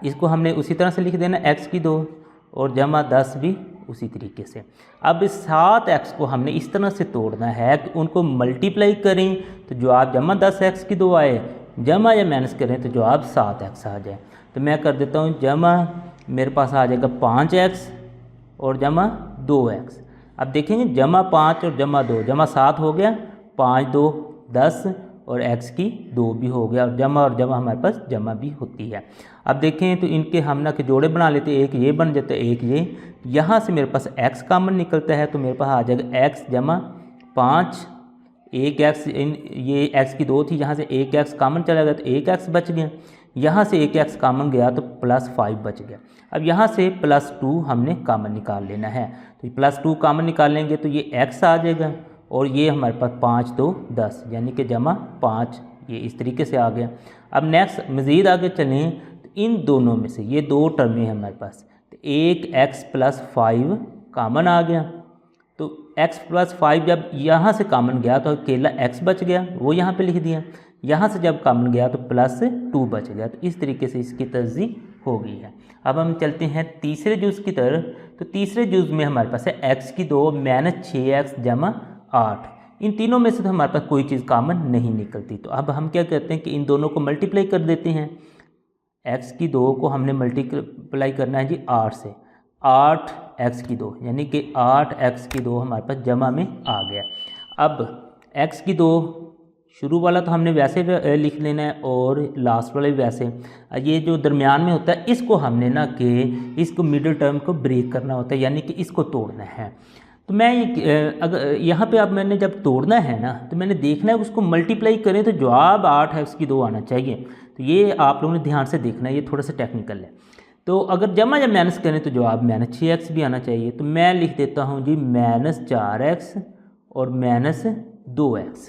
इसको हमने उसी तरह से लिख देना x² और जमा 10 भी उसी तरीके से। अब इस 7x को हमने इस तरह से तोड़ना है कि उनको मल्टीप्लाई करें तो जवाब जमा 10x² आए, जमा या माइनस करें तो जवाब 7x आ जाए। तो मैं कर देता हूँ जमा, मेरे पास आ जाएगा 5x और जमा 2x। अब देखेंगे जमा 5 और जमा 2, जमा 7 हो गया, 5 2 10 और x² भी हो गया, और जमा हमारे पास जमा भी होती है। अब देखें तो इनके हम ना के जोड़े बना लेते हैं, एक ये बन जाता है एक ये, यहाँ से मेरे पास x कॉमन निकलता है तो मेरे पास आ जाएगा x जमा 5, 1x, ये x² थी, यहाँ से 1x कॉमन चला गया तो 1x बच गया, यहाँ से 1x कॉमन गया तो +5 बच गया। अब यहाँ से +2 हमने कॉमन निकाल लेना है, तो +2 कॉमन निकालेंगे तो ये x आ जाएगा और ये हमारे पास 5 2 10, यानी कि जमा 5, ये इस तरीके से आ गया। अब नेक्स्ट मज़ीद आगे चलें तो इन दोनों में से ये दो टर्में हैं हमारे पास, तो एक x + 5 कॉमन आ गया, तो x + 5 जब यहाँ से कॉमन गया तो अकेला x बच गया, वो यहाँ पे लिख दिया, यहाँ से जब कॉमन गया तो +2 बच गया। तो इस तरीके से इसकी तरजीह हो गई है। अब हम चलते हैं तीसरे जुज़ की तरफ। तो तीसरे जुज़ में हमारे पास है x² - 6x जमा 8। इन तीनों में से तो हमारे पास कोई चीज़ कॉमन नहीं निकलती, तो अब हम क्या करते हैं कि इन दोनों को मल्टीप्लाई कर देते हैं। x² को हमने मल्टीप्लाई करना है जी 8 से, 8x² यानी कि 8x² हमारे पास जमा में आ गया। अब x की 2, शुरू वाला तो हमने वैसे लिख लेना है और लास्ट वाला भी वैसे। ये जो दरमियान में होता है इसको हमने ना कि इसको मिडिल टर्म को ब्रेक करना होता है, यानी कि इसको तोड़ना है। तो मैं अगर यहाँ पे अब मैंने जब तोड़ना है ना तो मैंने देखना है उसको मल्टीप्लाई करें तो जवाब 8x की 2 आना चाहिए। तो ये आप लोगों ने ध्यान से देखना है, ये थोड़ा सा टेक्निकल है। तो अगर जमा या माइनस करें तो जवाब -6x भी आना चाहिए। तो मैं लिख देता हूँ जी -4x और -2x।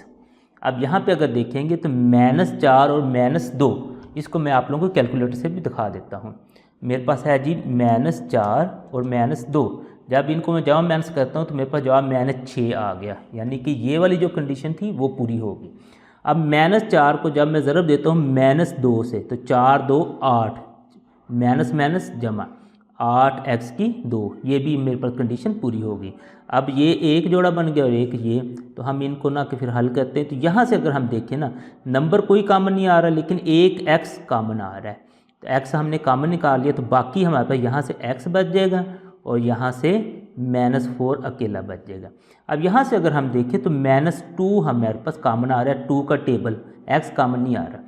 अब यहाँ पे अगर देखेंगे तो -4 और -2, इसको मैं आप लोगों को कैलकुलेटर से भी दिखा देता हूँ। मेरे पास है जी -4 और -2। जब इनको मैं जवाब माइनस करता हूँ तो मेरे पास जवाब -6 आ गया, यानी कि ये वाली जो कंडीशन थी वो पूरी होगी। अब -4 को जब मैं ज़रब देता हूँ -2 से तो 4 2 8, माइनस माइनस जमा 8x की 2, ये भी मेरे पास कंडीशन पूरी होगी। अब ये एक जोड़ा बन गया और एक ये, तो हम इनको ना कि फिर हल करते हैं। तो यहाँ से अगर हम देखें ना, नंबर कोई कॉमन नहीं आ रहा लेकिन एक x कॉमन आ रहा है। तो x हमने कॉमन निकाल लिया, तो बाकी हमारे पास यहाँ से x बच जाएगा और यहाँ से -4 अकेला बच जाएगा। अब यहाँ से अगर हम देखें तो -2 हमारे पास कॉमन आ रहा है, 2 का टेबल, x कॉमन नहीं आ रहा।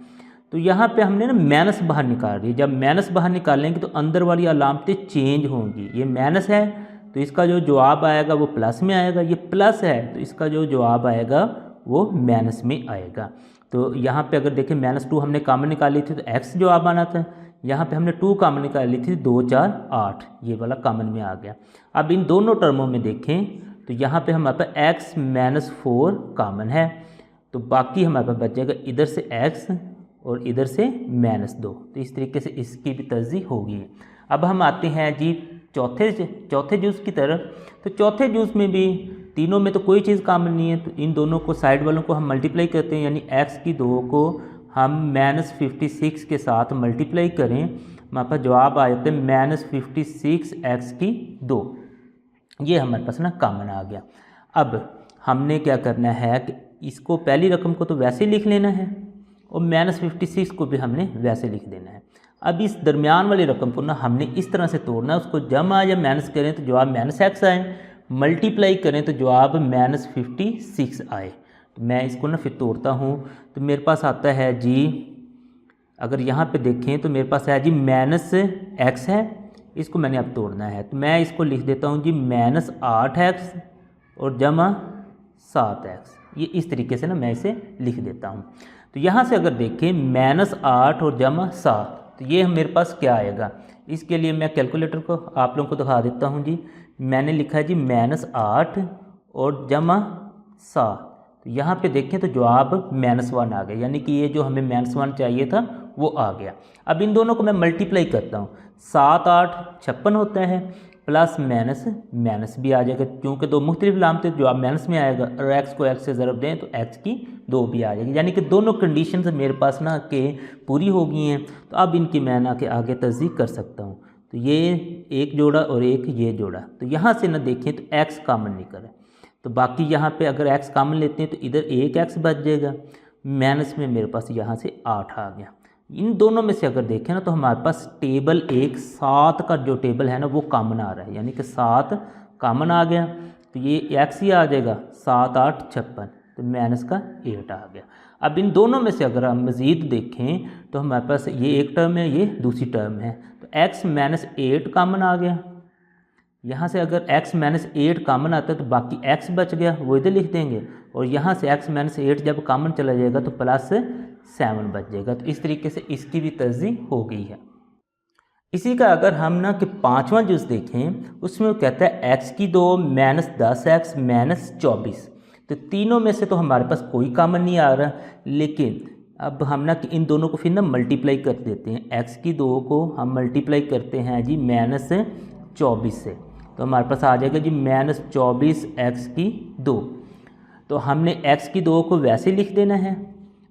तो यहाँ पे हमने ना माइनस बाहर निकाल रही है। जब माइनस बाहर निकालेंगे तो अंदर वाली अलामतें चेंज होंगी। ये माइनस है तो इसका जो जवाब आएगा वो प्लस में आएगा, ये प्लस है तो इसका जो जवाब आएगा वो माइनस में आएगा। तो यहाँ पे अगर देखें -2 हमने कॉमन निकाली थी तो x जवाब आना था। यहाँ पे हमने 2 कॉमन निकाली थी, 2 4 8, ये वाला कॉमन में आ गया। अब इन दोनों टर्मों में देखें तो यहाँ पे हमारे पास x -4 कॉमन है, तो बाकी हमारे पास बच जाएगा इधर से x और इधर से -2। तो इस तरीके से इसकी भी तरजीह होगी। अब हम आते हैं जी चौथे जूस की तरफ। तो चौथे जूस में भी तीनों में तो कोई चीज़ कॉमन नहीं है, तो इन दोनों को साइड वालों को हम मल्टीप्लाई करते हैं, यानी x की 2 को हम -56 के साथ मल्टीप्लाई करें, हमारे पास जवाब आ जाते हैं -56x की 2। ये हमारे पास ना कॉमन आ गया। अब हमने क्या करना है कि इसको पहली रकम को तो वैसे ही लिख लेना है और -56 को भी हमने वैसे लिख देना है। अब इस दरमियान वाली रकम को ना हमने इस तरह से तोड़ना है, उसको जमा या माइनस करें तो जवाब -x आए, मल्टीप्लाई करें तो जवाब -56 आए। तो मैं इसको ना फिर तोड़ता हूँ तो मेरे पास आता है जी, अगर यहाँ पे देखें तो मेरे पास है जी -x है, इसको मैंने अब तोड़ना है। तो मैं इसको लिख देता हूँ जी -8x और जमा 7x। ये इस तरीके से ना मैं इसे लिख देता हूँ। तो यहाँ से अगर देखें -8 और जमा 7, तो ये मेरे पास क्या आएगा। इसके लिए मैं कैलकुलेटर को आप लोगों को दिखा देता हूँ जी। मैंने लिखा है जी -8 और जमा 7, तो यहाँ पे देखें तो जवाब -1 आ गया, यानी कि ये जो हमें -1 चाहिए था वो आ गया। अब इन दोनों को मैं मल्टीप्लाई करता हूँ, 7 8 56 होता है, प्लस माइनस भी आ जाएगा, क्योंकि दो मुख्तलिफ लामते जवाब माइनस में आएगा और x को x से ज़रब दें तो x की 2 भी आ जाएगी, यानी कि दोनों कंडीशन मेरे पास ना के पूरी हो गई हैं। तो अब इनकी मैं ना के आगे तस्दीक कर सकता हूँ। तो ये एक जोड़ा और एक ये जोड़ा, तो यहाँ से ना देखें तो x कॉमन निकल है, तो बाकी यहाँ पे अगर x कॉमन लेते हैं तो इधर एक x बच जाएगा, माइनस में मेरे पास यहाँ से 8 आ गया। इन दोनों में से अगर देखें ना तो हमारे पास टेबल एक 7 का जो टेबल है ना वो कॉमन आ रहा है, यानी कि 7 कॉमन आ गया, तो ये x ही आ जाएगा 7 8 56, तो माइनस का 8 आ गया। अब इन दोनों में से अगर हम मज़ीद देखें तो हमारे पास ये एक टर्म है, ये दूसरी टर्म है, तो x -8 कॉमन आ गया। यहाँ से अगर x -8 कॉमन आता है तो बाकी x बच गया, वो इधर लिख देंगे, और यहाँ से x -8 जब कॉमन चला जाएगा तो +7 बच जाएगा। तो इस तरीके से इसकी भी तरजीह हो गई है। इसी का अगर हम ना कि 5वां जूस देखें, उसमें वो कहता है x की 2 -10x -24, तो तीनों में से तो हमारे पास कोई कॉमन नहीं आ रहा, लेकिन अब हम ना कि इन दोनों को फिर ना मल्टीप्लाई कर देते हैं। x की 2 को हम मल्टीप्लाई करते हैं जी -24 से, तो हमारे पास आ जाएगा जी -24x की 2। तो हमने x की 2 को वैसे लिख देना है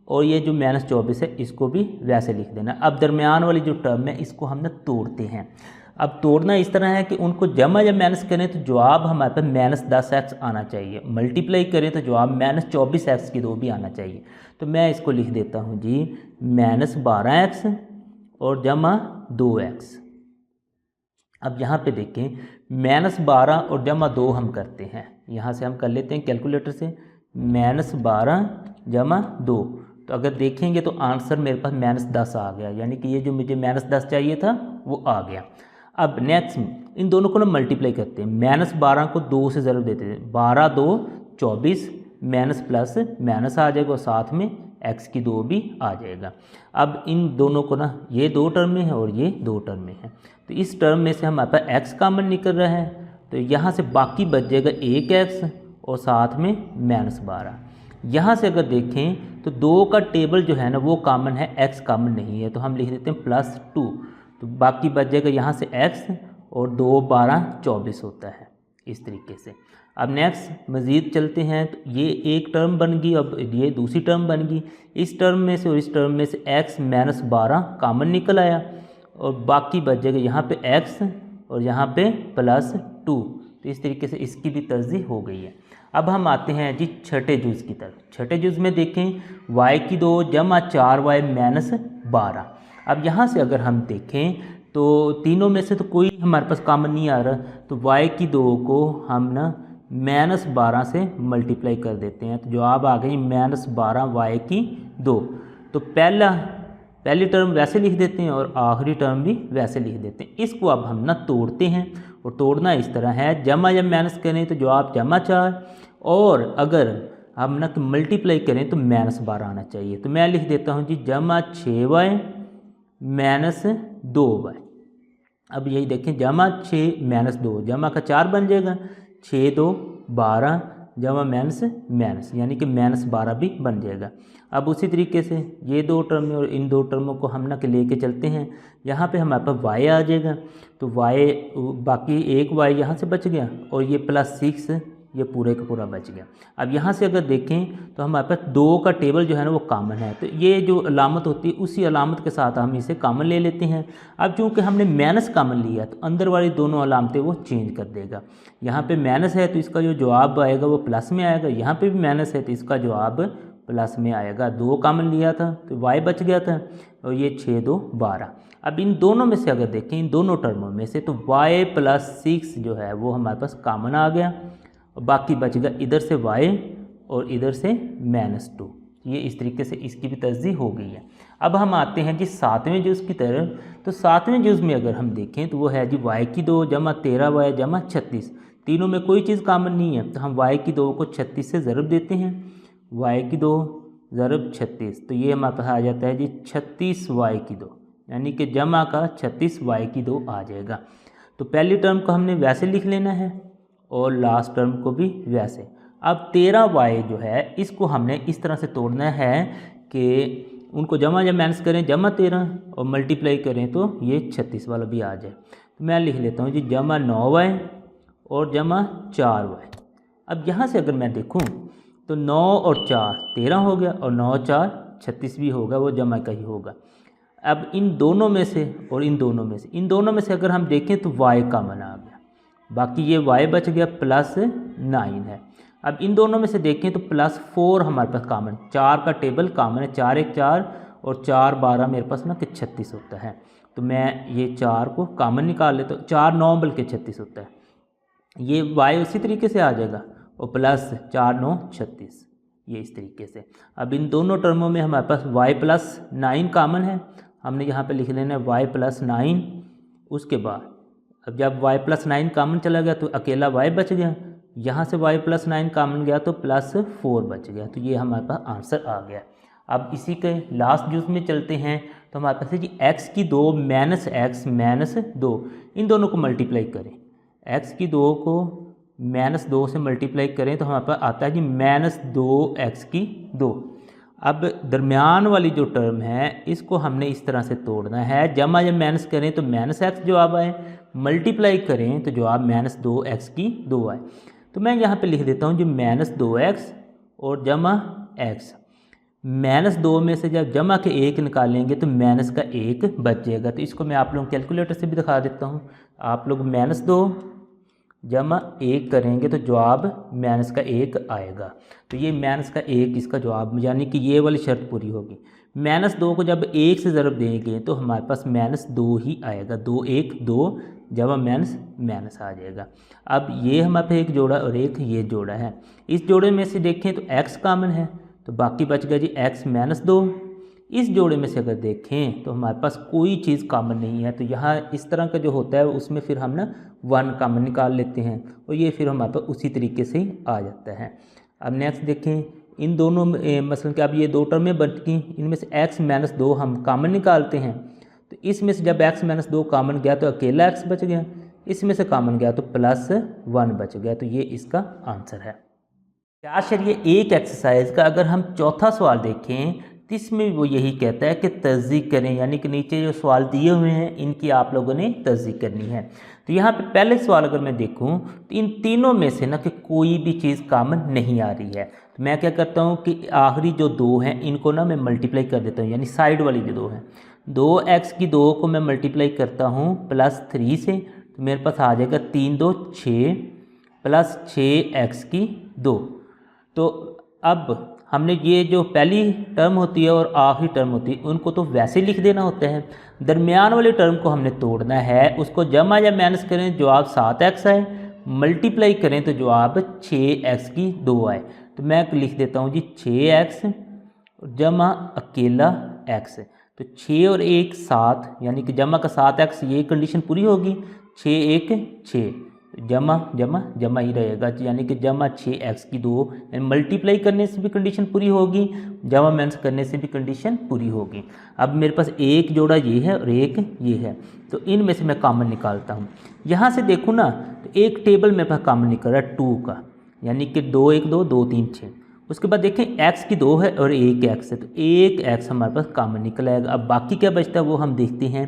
और ये जो -24 है इसको भी वैसे लिख देना। अब दरमियान वाली जो टर्म है इसको हम ना तोड़ते हैं। अब तोड़ना इस तरह है कि उनको जमा या माइनस करें तो जवाब हमारे पास -10x आना चाहिए, मल्टीप्लाई करें तो जवाब -24x की 2 भी आना चाहिए। तो मैं इसको लिख देता हूँ जी -12x और जमा 2x। अब यहाँ पे देखें -12 और जमा 2 हम करते हैं, यहाँ से हम कर लेते हैं कैलकुलेटर से, -12 जमा 2। तो अगर देखेंगे तो आंसर मेरे पास -10 आ गया, यानी कि ये जो मुझे -10 चाहिए था वो आ गया। अब नेक्स्ट इन दोनों को ना मल्टीप्लाई करते हैं। -12 को 2 से ज़रूर देते हैं, 12 2 24, माइनस प्लस माइनस आ जाएगा और साथ में x की 2 भी आ जाएगा। अब इन दोनों को ना ये 2 टर्म में है और ये 2 टर्म में है, तो इस टर्म में से हमारे पास x कॉमन निकल रहा है, तो यहाँ से बाकी बच जाएगा 1x और साथ में -12। यहाँ से अगर देखें तो 2 का टेबल जो है ना वो कॉमन है, x कॉमन नहीं है, तो हम लिख देते हैं +2, तो बाकी बच जाएगा यहाँ से x और 2 12 24 होता है इस तरीके से। अब नेक्स्ट मज़ीद चलते हैं, तो ये एक टर्म बन गई, अब ये दूसरी टर्म बन गई। इस टर्म में से और इस टर्म में से x -12 कॉमन निकल आया और बाकी बच जाएगा यहाँ पे x और यहाँ पे +2, तो इस तरीके से इसकी भी तरजीह हो गई है। अब हम आते हैं जी छठे जुज़ की तरफ। छठे जुज़ में देखें y की 2 जमा 4y -12। अब यहाँ से अगर हम देखें तो तीनों में से तो कोई हमारे पास कॉमन नहीं आ रहा, तो y की 2 को हम ना -12 से मल्टीप्लाई कर देते हैं, तो जवाब आ गई -12 y की 2। तो पहली टर्म वैसे लिख देते हैं और आखिरी टर्म भी वैसे लिख देते हैं। इसको अब हम ना तोड़ते हैं और तोड़ना इस तरह है, जमा या माइनस करें तो जवाब -4 और अगर हम ना मल्टीप्लाई करें तो -12 आना चाहिए। तो मैं लिख देता हूँ जी जमा 6y -2y। अब यही देखें जमा 6 -2 जमा का 4 बन जाएगा, 6 2 12 जमा माइनस यानी कि -12 भी बन जाएगा। अब उसी तरीके से ये 2 टर्म और इन 2 टर्मों को हम ना के लेके चलते हैं। यहाँ पे हमारे पास y आ जाएगा, तो y बाकी एक y यहाँ से बच गया और ये +6 ये पूरे का पूरा बच गया। अब यहाँ से अगर देखें तो हमारे पास 2 का टेबल जो है ना वो कॉमन है, तो ये जो अलामत होती है उसी अलामत के साथ हम इसे कॉमन ले लेते हैं। अब चूँकि हमने माइनस कॉमन लिया तो अंदर वाली दोनों अलामतें वो चेंज कर देगा। यहाँ पे माइनस है तो इसका जो जवाब आएगा वो प्लस में आएगा, यहाँ पे भी माइनस है तो इसका जवाब प्लस में आएगा। 2 कॉमन लिया था तो y बच गया था और ये 6 2 12। अब इन दोनों में से अगर देखें इन दोनों टर्मों में से तो y +6 जो है वो हमारे पास कॉमन आ गया और बाकी बच गया इधर से y और इधर से -2। ये इस तरीके से इसकी भी तरजीह हो गई है। अब हम आते हैं जी 7वें जुज़ की तरफ। तो 7वें जुज़ में अगर हम देखें तो वो है जी y की 2 जमा 13y जमा 36। तीनों में कोई चीज़ कॉमन नहीं है, तो हम y की 2 को 36 से ज़रब देते हैं, y की 2 ज़रब 36, तो ये हमारे पास आ जाता है जी 36y की 2, यानी कि जमा का 36y की 2 आ जाएगा। तो पहली टर्म को हमने वैसे लिख लेना है और लास्ट टर्म को भी वैसे। अब 13y जो है इसको हमने इस तरह से तोड़ना है कि उनको जमा या माइनस करें जमा 13 और मल्टीप्लाई करें तो ये 36 वाला भी आ जाए। तो मैं लिख लेता हूँ जी जमा 9y और जमा 4y। अब यहाँ से अगर मैं देखूँ तो 9 और 4 13 हो गया और 9 4 36 भी होगा, वो जमा का ही होगा। अब इन दोनों में से और इन दोनों में से अगर हम देखें तो y कॉमन आ गया, बाकी ये y बच गया +9 है। अब इन दोनों में से देखें तो +4 हमारे पास कॉमन, 4 का टेबल कॉमन है, 4 1 4 और 4 12 मेरे पास ना कि 36 होता है। तो मैं ये 4 को कॉमन निकाल लेता हूँ, 4 9 बल्कि 36 होता है। ये y उसी तरीके से आ जाएगा और +4 9 36, ये इस तरीके से। अब इन दोनों टर्मों में हमारे पास y +9 कॉमन है, हमने यहाँ पे लिख लेना है y +9। उसके बाद अब जब y +9 कॉमन चला गया तो अकेला y बच गया, यहाँ से y +9 कॉमन गया तो +4 बच गया, तो ये हमारे पास आंसर आ गया। अब इसी के लास्ट जुज़ में चलते हैं, तो हमारे पास है जी x की 2 -x -2, इन दोनों को मल्टीप्लाई करें। x की 2 को -2 से मल्टीप्लाई करें तो हमारे पास आता है जी -2x की 2। अब दरमियान वाली जो टर्म है इसको हमने इस तरह से तोड़ना है, जमा या माइनस करें तो -x जवाब आए, मल्टीप्लाई करें तो जवाब -2x की 2 आए। तो मैं यहाँ पे लिख देता हूँ जी -2x और जमा x। -2 में से जब जमा के 1 निकालेंगे तो माइनस का 1 बच जाएगा, तो इसको मैं आप लोगों कैलकुलेटर से भी दिखा देता हूँ। आप लोग -2 जमा 1 करेंगे तो जवाब माइनस का 1 आएगा, तो ये माइनस का 1 इसका जवाब, यानी कि ये वाली शर्त पूरी होगी। -2 को जब 1 से ज़रब देंगे तो हमारे पास -2 ही आएगा, 2 1 2 जमा माइनस माइनस आ जाएगा। अब ये हमारे पास एक जोड़ा और एक ये जोड़ा है। इस जोड़े में से देखें तो x कॉमन है, तो बाकी बच गया जी x माइनस 2। इस जोड़े में से अगर देखें तो हमारे पास कोई चीज़ कॉमन नहीं है, तो यहाँ इस तरह का जो होता है उसमें फिर हम ना 1 कॉमन निकाल लेते हैं और ये फिर हमारे पास उसी तरीके से ही आ जाता है। अब नेक्स्ट देखें, इन दोनों मसलन कि अब ये दो टर्में बच गई, इनमें से x माइनस 2 हम कॉमन निकालते हैं, तो इसमें से जब x माइनस 2 कॉमन गया तो अकेला x बच गया, इसमें से कॉमन गया तो +1 बच गया, तो ये इसका आंसर है। 4.1 एक्सरसाइज का अगर हम चौथा सवाल देखें तो इसमें वो यही कहता है कि तस्दीक करें, यानी कि नीचे जो सवाल दिए हुए हैं इनकी आप लोगों ने तस्दीक करनी है। तो यहाँ पे पहले सवाल अगर मैं देखूँ तो इन तीनों में से ना कि कोई भी चीज़ कॉमन नहीं आ रही है, तो मैं क्या करता हूँ कि आखिरी जो 2 हैं इनको ना मैं मल्टीप्लाई कर देता हूँ, यानी साइड वाली जो 2 हैं, 2x की 2 को मैं मल्टीप्लाई करता हूँ +3 से, तो मेरे पास आ जाएगा 3 2 6 + 6x की 2। तो अब हमने ये जो पहली टर्म होती है और आखिरी टर्म होती है उनको तो वैसे लिख देना होता है, दरमियान वाली टर्म को हमने तोड़ना है, उसको जमा या माइनस करें जवाब 7x आए, मल्टीप्लाई करें तो जवाब 6x की 2 आए। तो मैं लिख देता हूँ जी 6x जमा अकेला x, तो 6 और 1 7, यानी कि जमा का 7x, ये कंडीशन पूरी होगी, 6 1 6 जमा जमा जमा ही रहेगा, यानी कि जमा 6x की 2, मल्टीप्लाई करने से भी कंडीशन पूरी होगी, जमा माइनस करने से भी कंडीशन पूरी होगी। अब मेरे पास एक जोड़ा ये है और एक ये है, तो इनमें से मैं कॉमन निकालता हूँ। यहाँ से देखूँ ना तो एक टेबल मेरे पास कॉमन निकल रहा है 2 का, यानी कि 2 1 2 2 3 6। उसके बाद देखें x की 2 है और 1x है, तो 1x हमारे पास कॉमन निकल आएगा। अब बाकी क्या बचता है वो हम देखते हैं।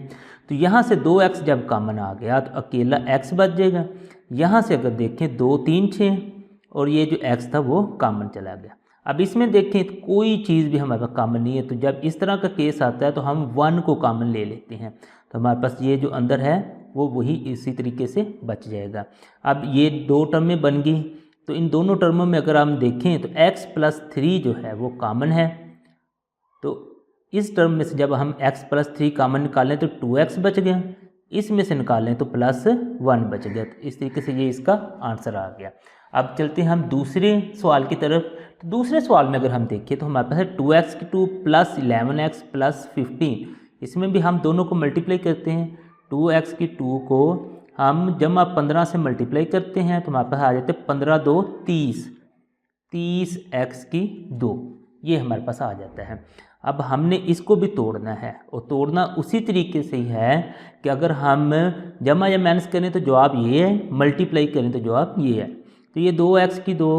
तो यहाँ से 2x जब कॉमन आ गया तो अकेला x बच जाएगा। यहाँ से अगर देखें 2 3 6 और ये जो x था वो कॉमन चला गया। अब इसमें देखें तो कोई चीज़ भी हमारे पास कॉमन नहीं है, तो जब इस तरह का केस आता है तो हम 1 को कॉमन ले लेते हैं, तो हमारे पास ये जो अंदर है वो वही इसी तरीके से बच जाएगा। अब ये 2 टर्में बन गई, तो इन दोनों टर्मों में अगर हम देखें तो x + 3 जो है वो कॉमन है, तो इस टर्म में से जब हम x + 3 कॉमन निकालें तो 2x बच गया, इसमें से निकालें तो +1 बच गया। तो इस तरीके से ये इसका आंसर आ गया। अब चलते हैं हम दूसरे सवाल की तरफ। तो दूसरे सवाल में अगर हम देखें तो हमारे पास है 2x की 2 + 11x + 15, इसमें भी हम दोनों को मल्टीप्लाई करते हैं। 2x की 2 को हम जमा 15 से मल्टीप्लाई करते हैं तो हमारे पास आ जाते हैं 15 2 30, 30x की 2, ये हमारे पास आ जाता है। अब हमने इसको भी तोड़ना है, और तोड़ना उसी तरीके से ही है कि अगर हम जमा या माइनस करें तो जवाब ये है, मल्टीप्लाई करें तो जवाब ये है। तो ये 2x की 2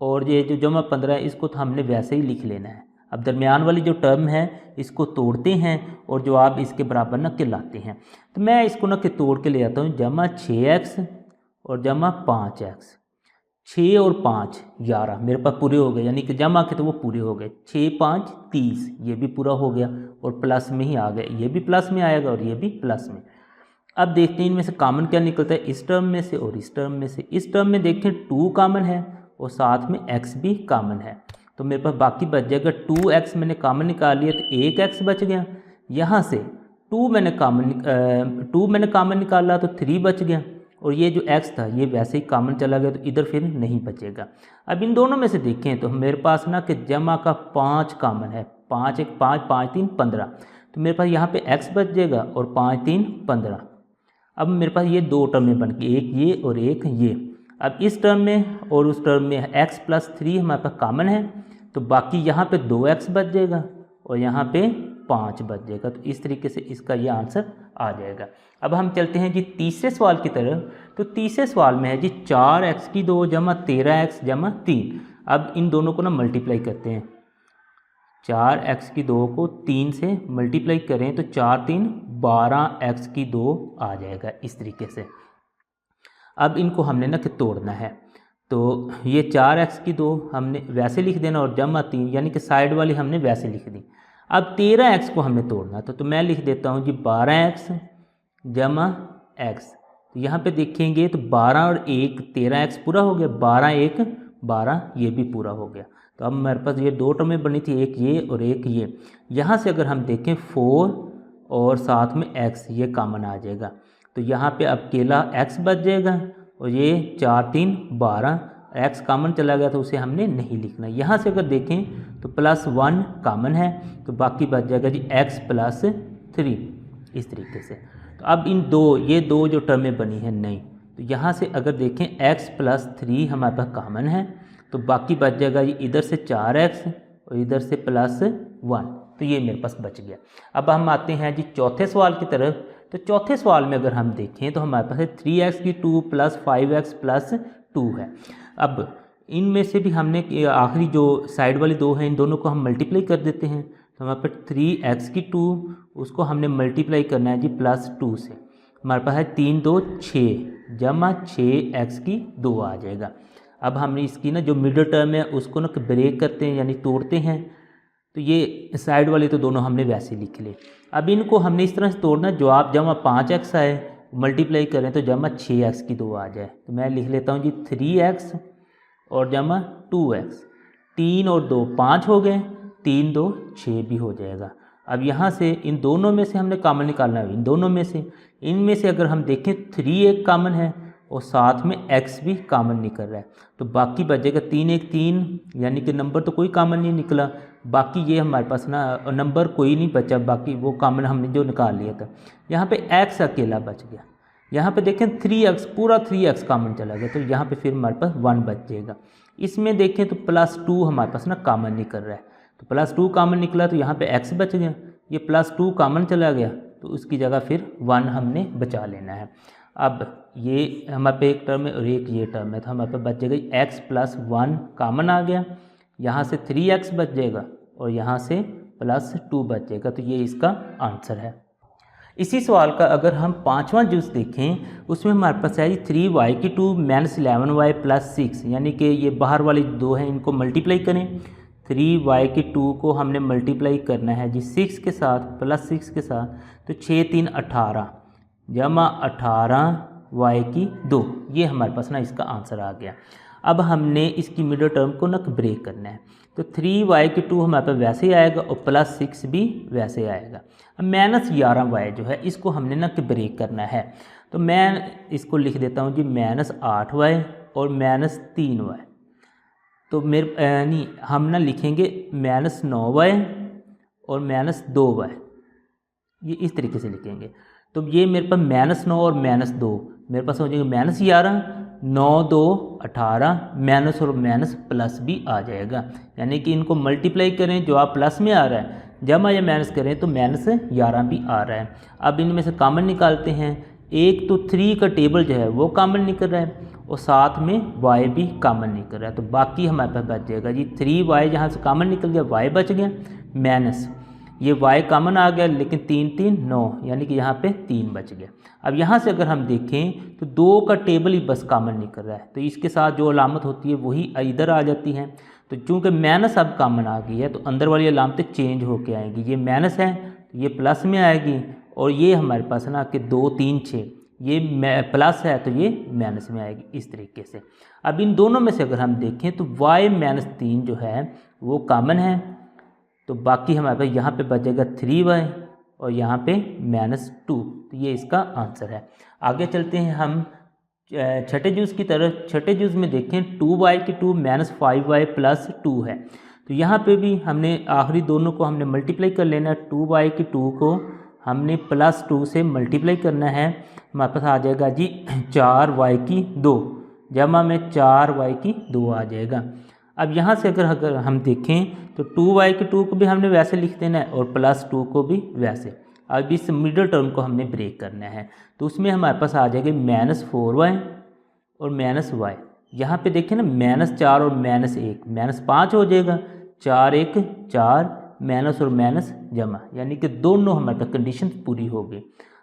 और ये जो जमा 15 है इसको तो हमने वैसे ही लिख लेना है। अब दरमियान वाली जो टर्म है इसको तोड़ते हैं और जवाब इसके बराबर ना के लाते हैं। तो मैं इसको ना के तोड़ के ले आता हूँ, जमा 6x और जमा 5x, 6 और 5 11 मेरे पास पूरे हो गए, यानी कि जमा के तो वो पूरे हो गए। 6 5 30, ये भी पूरा हो गया और प्लस में ही आ गए, ये भी प्लस में आएगा और ये भी प्लस में। अब देखते हैं इनमें से कॉमन क्या निकलता है, इस टर्म में से और इस टर्म में से। इस टर्म में देखें 2 कॉमन है और साथ में x भी कॉमन है, तो मेरे पास बाकी बच जाएगा 2x मैंने कॉमन निकाल लिया तो 1x बच गया। यहाँ से 2 मैंने कॉमन निकाला तो 3 बच गया, और ये जो x था ये वैसे ही कॉमन चला गया, तो इधर फिर नहीं बचेगा। अब इन दोनों में से देखें तो मेरे पास ना कि जमा का 5 कॉमन है, 5 1 5 5 3 15, तो मेरे पास यहाँ पे x बच जाएगा और 5 3 15। अब मेरे पास ये 2 टर्में बन गई, एक ये और एक ये। अब इस टर्म में और उस टर्म में x + 3 हमारे पास कॉमन है, तो बाकी यहाँ पे 2x बच जाएगा और यहाँ पे 5 बच जाएगा, तो इस तरीके से इसका ये आंसर आ जाएगा। अब हम चलते हैं जी तीसरे सवाल की तरफ। तो तीसरे सवाल में है जी 4x की 2 जमा 13x जमा 3। अब इन दोनों को ना मल्टीप्लाई करते हैं, 4x की 2 को 3 से मल्टीप्लाई करें तो 4 3 12x की 2 आ जाएगा इस तरीके से। अब इनको हमने ना कि तोड़ना है, तो ये 4x की 2 हमने वैसे लिख देना और जमा 3, यानी कि साइड वाली हमने वैसे लिख दी। अब 13x को हमने तोड़ना, तो मैं लिख देता हूँ जी 12x जमा x। तो यहाँ पे देखेंगे तो 12 और 1 13x पूरा हो गया, 12 1 12 ये भी पूरा हो गया। तो अब मेरे पास ये 2 टर्में बनी थी, एक ये और एक ये। यहाँ से अगर हम देखें 4 और साथ में x ये कॉमन आ जाएगा। तो यहाँ पे अब अकेला x बच जाएगा और ये 4 3 12, x कॉमन चला गया तो उसे हमने नहीं लिखना। यहाँ से अगर देखें तो +1 कॉमन है तो बाकी बच जाएगा जी x + 3 इस तरीके से। तो अब ये दो जो टर्में बनी हैं नहीं, तो यहाँ से अगर देखें x + 3 हमारे पास कॉमन है तो बाकी बच जाएगा जी इधर से 4x और इधर से +1, तो ये मेरे पास बच गया। अब हम आते हैं जी चौथे सवाल की तरफ। तो चौथे सवाल में अगर हम देखें तो हमारे पास है 3x³ + 5x + 2 है। अब इनमें से भी हमने आखिरी जो साइड वाली दो हैं इन दोनों को हम मल्टीप्लाई कर देते हैं। तो हमारे पास 3x³ उसको हमने मल्टीप्लाई करना है जी +2 से। हमारे पास है 3 2 6 जमा 6x² आ जाएगा। अब हमने इसकी ना जो मिडल टर्म है उसको ना ब्रेक करते हैं यानी तोड़ते हैं। तो ये साइड वाले तो दोनों हमने वैसे लिख लिए। अब इनको हमने इस तरह से तोड़ना, जवाब जमा 5x आए मल्टीप्लाई करें तो जमा 6x² आ जाए। तो मैं लिख लेता हूँ जी 3x और जमा 2x, 3 और 2 5 हो गए, 3 2 6 भी हो जाएगा। अब यहाँ से इन दोनों में से हमने कॉमन निकालना है, इन दोनों में से इनमें से अगर हम देखें 3 एक कॉमन है और साथ में x भी कॉमन निकल रहा है तो बाकी बचेगा 3 1 3, यानी कि नंबर तो कोई कॉमन नहीं निकला। बाकी ये हमारे पास ना नंबर कोई नहीं बचा, बाकी वो कॉमन हमने जो निकाल लिया था। यहाँ पे x अकेला बच गया। यहाँ पे देखें 3x पूरा 3x कॉमन चला गया तो यहाँ पे फिर हमारे पास 1 बच जाएगा। इसमें देखें तो +2 हमारे पास ना कॉमन निकल रहा है तो +2 कॉमन निकला तो यहाँ पे x बच गया। ये +2 कॉमन चला गया तो उसकी जगह फिर 1 हमने बचा लेना है। अब ये हमारे पे एक टर्म है और एक ये टर्म है तो हमारे पास बच जाएगा x + 1 कॉमन आ गया, यहाँ से 3x बच जाएगा और यहाँ से +2 बच जाएगा। तो ये इसका आंसर है। इसी सवाल का अगर हम पांचवा जूस देखें उसमें हमारे पास है 3y³ - 11y + 6, यानी कि ये बाहर वाली दो हैं इनको मल्टीप्लाई करें। 3y² को हमने मल्टीप्लाई करना है जी 6 के साथ +6 के साथ, तो 6 3 18 जमा 18y², ये हमारे पास ना इसका आंसर आ गया। अब हमने इसकी मिडल टर्म को ना ब्रेक करना है तो 3y² हमारे पास वैसे ही आएगा और +6 भी वैसे आएगा। अब -11y जो है इसको हमने ना ब्रेक करना है तो मैं इसको लिख देता हूँ जी -8y और -3y। तो नहीं हम ना लिखेंगे -9y और -2y, ये इस तरीके से लिखेंगे। तो ये मेरे पास -9 और -2 मेरे पास हो जाएगा -11, 9 2 18, माइनस और माइनस प्लस भी आ जाएगा। यानी कि इनको मल्टीप्लाई करें जो आप प्लस में आ रहा है, जमा या माइनस करें तो -11 भी आ रहा है। अब इनमें से कॉमन निकालते हैं। एक तो 3 का टेबल जो है वो कॉमन निकल रहा है और साथ में y भी कॉमन निकल रहा है, तो बाकी हमारे पास बच जाएगा जी 3y जहाँ से कॉमन निकल गया y बच गया, माइनस ये y कॉमन आ गया लेकिन 3 3 9 यानी कि यहाँ पे 3 बच गया। अब यहाँ से अगर हम देखें तो 2 का टेबल ही बस कॉमन निकल रहा है, तो इसके साथ जो अलामत होती है वही इधर आ जाती है। तो चूँकि माइनस अब कॉमन आ गई है तो अंदर वाली अलामतें चेंज होके आएंगी। ये माइनस है तो ये प्लस में आएगी और ये हमारे पास ना कि 2 3 6 ये प्लस है तो ये माइनस में आएगी, इस तरीके से। अब इन दोनों में से अगर हम देखें तो y - 3 जो है वो कॉमन है, तो बाकी हमारे पास यहाँ पे बचेगा 3y और यहाँ पे -2, तो ये इसका आंसर है। आगे चलते हैं हम छठे जूस की तरफ। छठे जूस में देखें 2y³ - 5y + 2 है, तो यहाँ पे भी हमने आखिरी दोनों को हमने मल्टीप्लाई कर लेना है। 2y² को हमने +2 से मल्टीप्लाई करना है, हमारे पास आ जाएगा जी 4y² जमा में 4y² आ जाएगा। अब यहाँ से अगर हम देखें तो 2y² को भी हमने वैसे लिख देना है और +2 को भी वैसे। अब इस मिडिल टर्म को हमने ब्रेक करना है, तो उसमें हमारे पास आ जाएगा -4y और -y। यहाँ पे देखें ना -4 और -1 -5 हो जाएगा, 4 1 4 माइनस और माइनस जमा, यानी कि दोनों हमारे पास कंडीशन पूरी हो गई।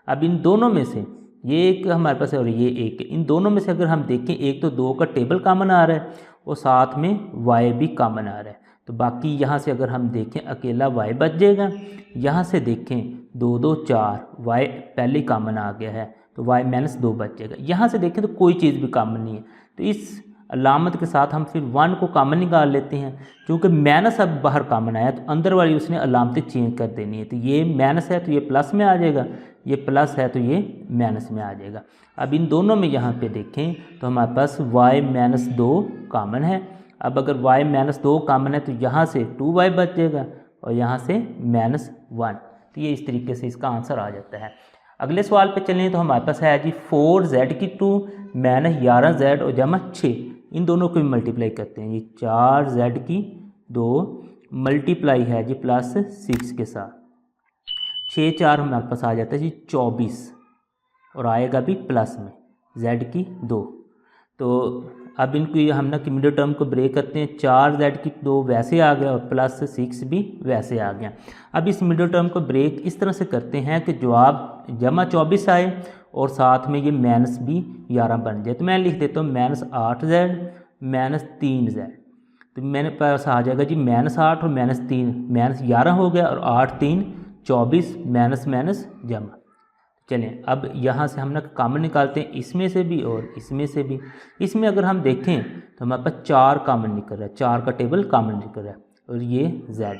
अब इन दोनों में से ये एक हमारे पास है और ये एक, इन दोनों में से अगर हम देखें एक तो 2 का टेबल कॉमन आ रहा है और साथ में y भी कॉमन आ रहा है, तो बाकी यहाँ से अगर हम देखें अकेला y बच जाएगा। यहाँ से देखें 2 2 4 y पहले कॉमन आ गया है तो y -2 बच जाएगा। यहाँ से देखें तो कोई चीज़ भी कॉमन नहीं है, तो इस अलामत के साथ हम फिर 1 को कॉमन निकाल लेते हैं। क्योंकि माइनस अब बाहर कॉमन आया तो अंदर वाली उसने अलामतें चेंज कर देनी है। तो ये माइनस है तो ये प्लस में आ जाएगा, ये प्लस है तो ये माइनस में आ जाएगा। अब इन दोनों में यहाँ पे देखें तो हमारे पास y-2 कॉमन है। अब अगर y-2 कॉमन है तो यहाँ से 2y बच जाएगा और यहाँ से -1। तो ये इस तरीके से इसका आंसर आ जाता है। अगले सवाल पे चलें तो हमारे पास है जी 4z-2 -11z और जमा 6, इन दोनों को भी मल्टीप्लाई करते हैं। ये 4z-2 मल्टीप्लाई है जी +6 के साथ, 6 4 हमारे पास आ जाता है जी 24 और आएगा भी प्लस में z-2। तो अब इनको हम ना कि मिडिल टर्म को ब्रेक करते हैं। 4z-2 वैसे आ गया और +6 भी वैसे आ गया। अब इस मिडिल टर्म को ब्रेक इस तरह से करते हैं कि जवाब जमा 24 आए और साथ में ये माइनस भी 11 बन जाए। तो मैं लिख देता हूँ -8z -3z। तो मेरे पास आ जाएगा जी -8 और -3, -11 हो गया और 8 3 24 माइनस जमा। चलें अब यहाँ से हम ना कॉमन निकालते हैं, इसमें से भी और इसमें से भी। इसमें अगर हम देखें तो हमारे पास 4 कॉमन निकल रहा है, 4 का टेबल कॉमन निकल रहा है और ये z।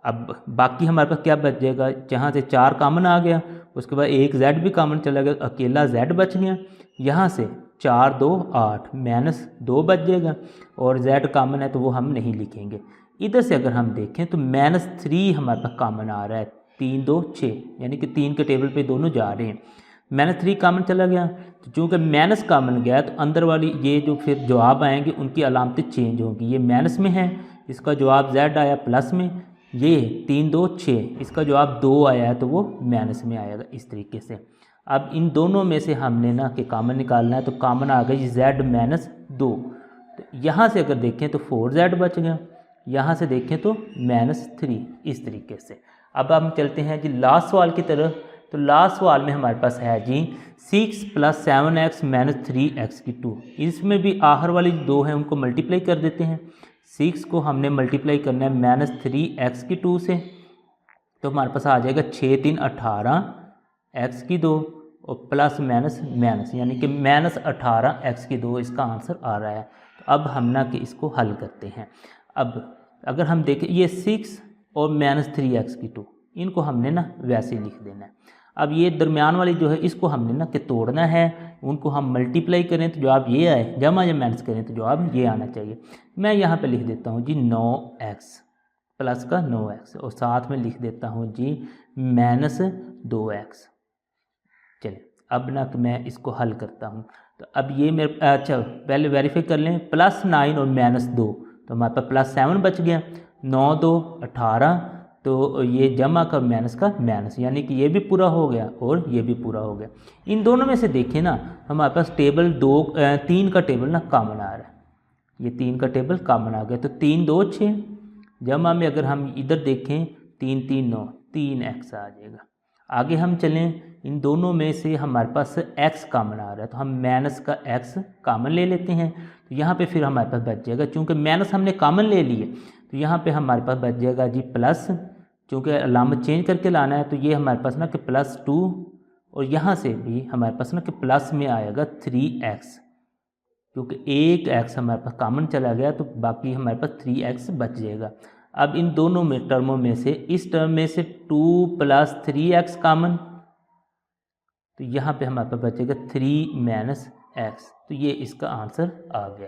अब बाकी हमारे पास क्या बच जाएगा, जहाँ से 4 कॉमन आ गया उसके बाद एक z भी कॉमन चला गया, अकेला z बच गया। यहाँ से 4 2 8 -2 बच जाएगा और z कॉमन है तो वो हम नहीं लिखेंगे। इधर से अगर हम देखें तो -3 हमारे पास कॉमन आ रहा है, 3 2 6, यानी कि 3 के टेबल पे दोनों जा रहे हैं। -3 कॉमन चला गया तो चूँकि माइनस कॉमन गया तो अंदर वाली ये जो फिर जवाब आएंगे उनकी अलामतें चेंज होंगी। ये माइनस में है, इसका जवाब z आया प्लस में। ये 3 2 6, इसका जवाब 2 आया है तो वो माइनस में आएगा इस तरीके से। अब इन दोनों में से हमने ना कि कॉमन निकालना है तो कॉमन आ गई z -2। तो यहाँ से अगर देखें तो 4z बच गया, यहाँ से देखें तो -3, इस तरीके से। अब हम चलते हैं जी लास्ट सवाल की तरफ। तो लास्ट सवाल में हमारे पास है जी 6 + 7x - 3x2। इसमें भी आखिर वाली 2 हैं उनको मल्टीप्लाई कर देते हैं। 6 को हमने मल्टीप्लाई करना है -3x2 से, तो हमारे पास आ जाएगा 6 3 18 x2 और प्लस माइनस यानी कि -18 x2 इसका आंसर आ रहा है। तो अब हम ना कि इसको हल करते हैं। अब अगर हम देखें ये 6 और -3x2 इनको हमने ना वैसे लिख देना है। अब ये दरमियान वाली जो है इसको हमने ना कि तोड़ना है, उनको हम मल्टीप्लाई करें तो जवाब ये आए, जमा या माइनस करें तो जवाब ये आना चाहिए। मैं यहाँ पे लिख देता हूँ जी 9x प्लस का 9x और साथ में लिख देता हूँ जी -2x। चलिए अब ना तो मैं इसको हल करता हूँ। तो अब ये मेरे अच्छा पहले वेरीफाई कर लें, +9 और -2 तो हमारे पास +7 बच गया। 9 2 18, तो ये जमा का माइनस का माइनस, यानी कि ये भी पूरा हो गया और ये भी पूरा हो गया। इन दोनों में से देखें ना हमारे पास टेबल 3 का टेबल ना कॉमन आ रहा है, ये 3 का टेबल कॉमन आ गया। तो 3 2 6 जमा में अगर हम इधर देखें 3 3 9, 3x आ जाएगा। आगे हम चलें, इन दोनों में से हमारे पास x कॉमन आ रहा है तो हम माइनस का x कॉमन ले लेते हैं। तो यहाँ पे फिर हमारे पास बच जाएगा, चूँकि माइनस हमने कॉमन ले लिए तो यहाँ पे हमारे पास बच जाएगा जी प्लस, चूँकि अलामत चेंज करके लाना है तो ये हमारे पास ना कि +2 और यहाँ से भी हमारे पास ना कि प्लस में आएगा 3x, क्योंकि एक x हमारे पास कॉमन चला गया तो बाकी हमारे पास 3x बच जाएगा। अब इन दोनों में टर्मों में से इस टर्म में से 2 + 3x कॉमन, तो यहाँ पे हमारे पास बचेगा 3 - x। तो ये इसका आंसर आ गया।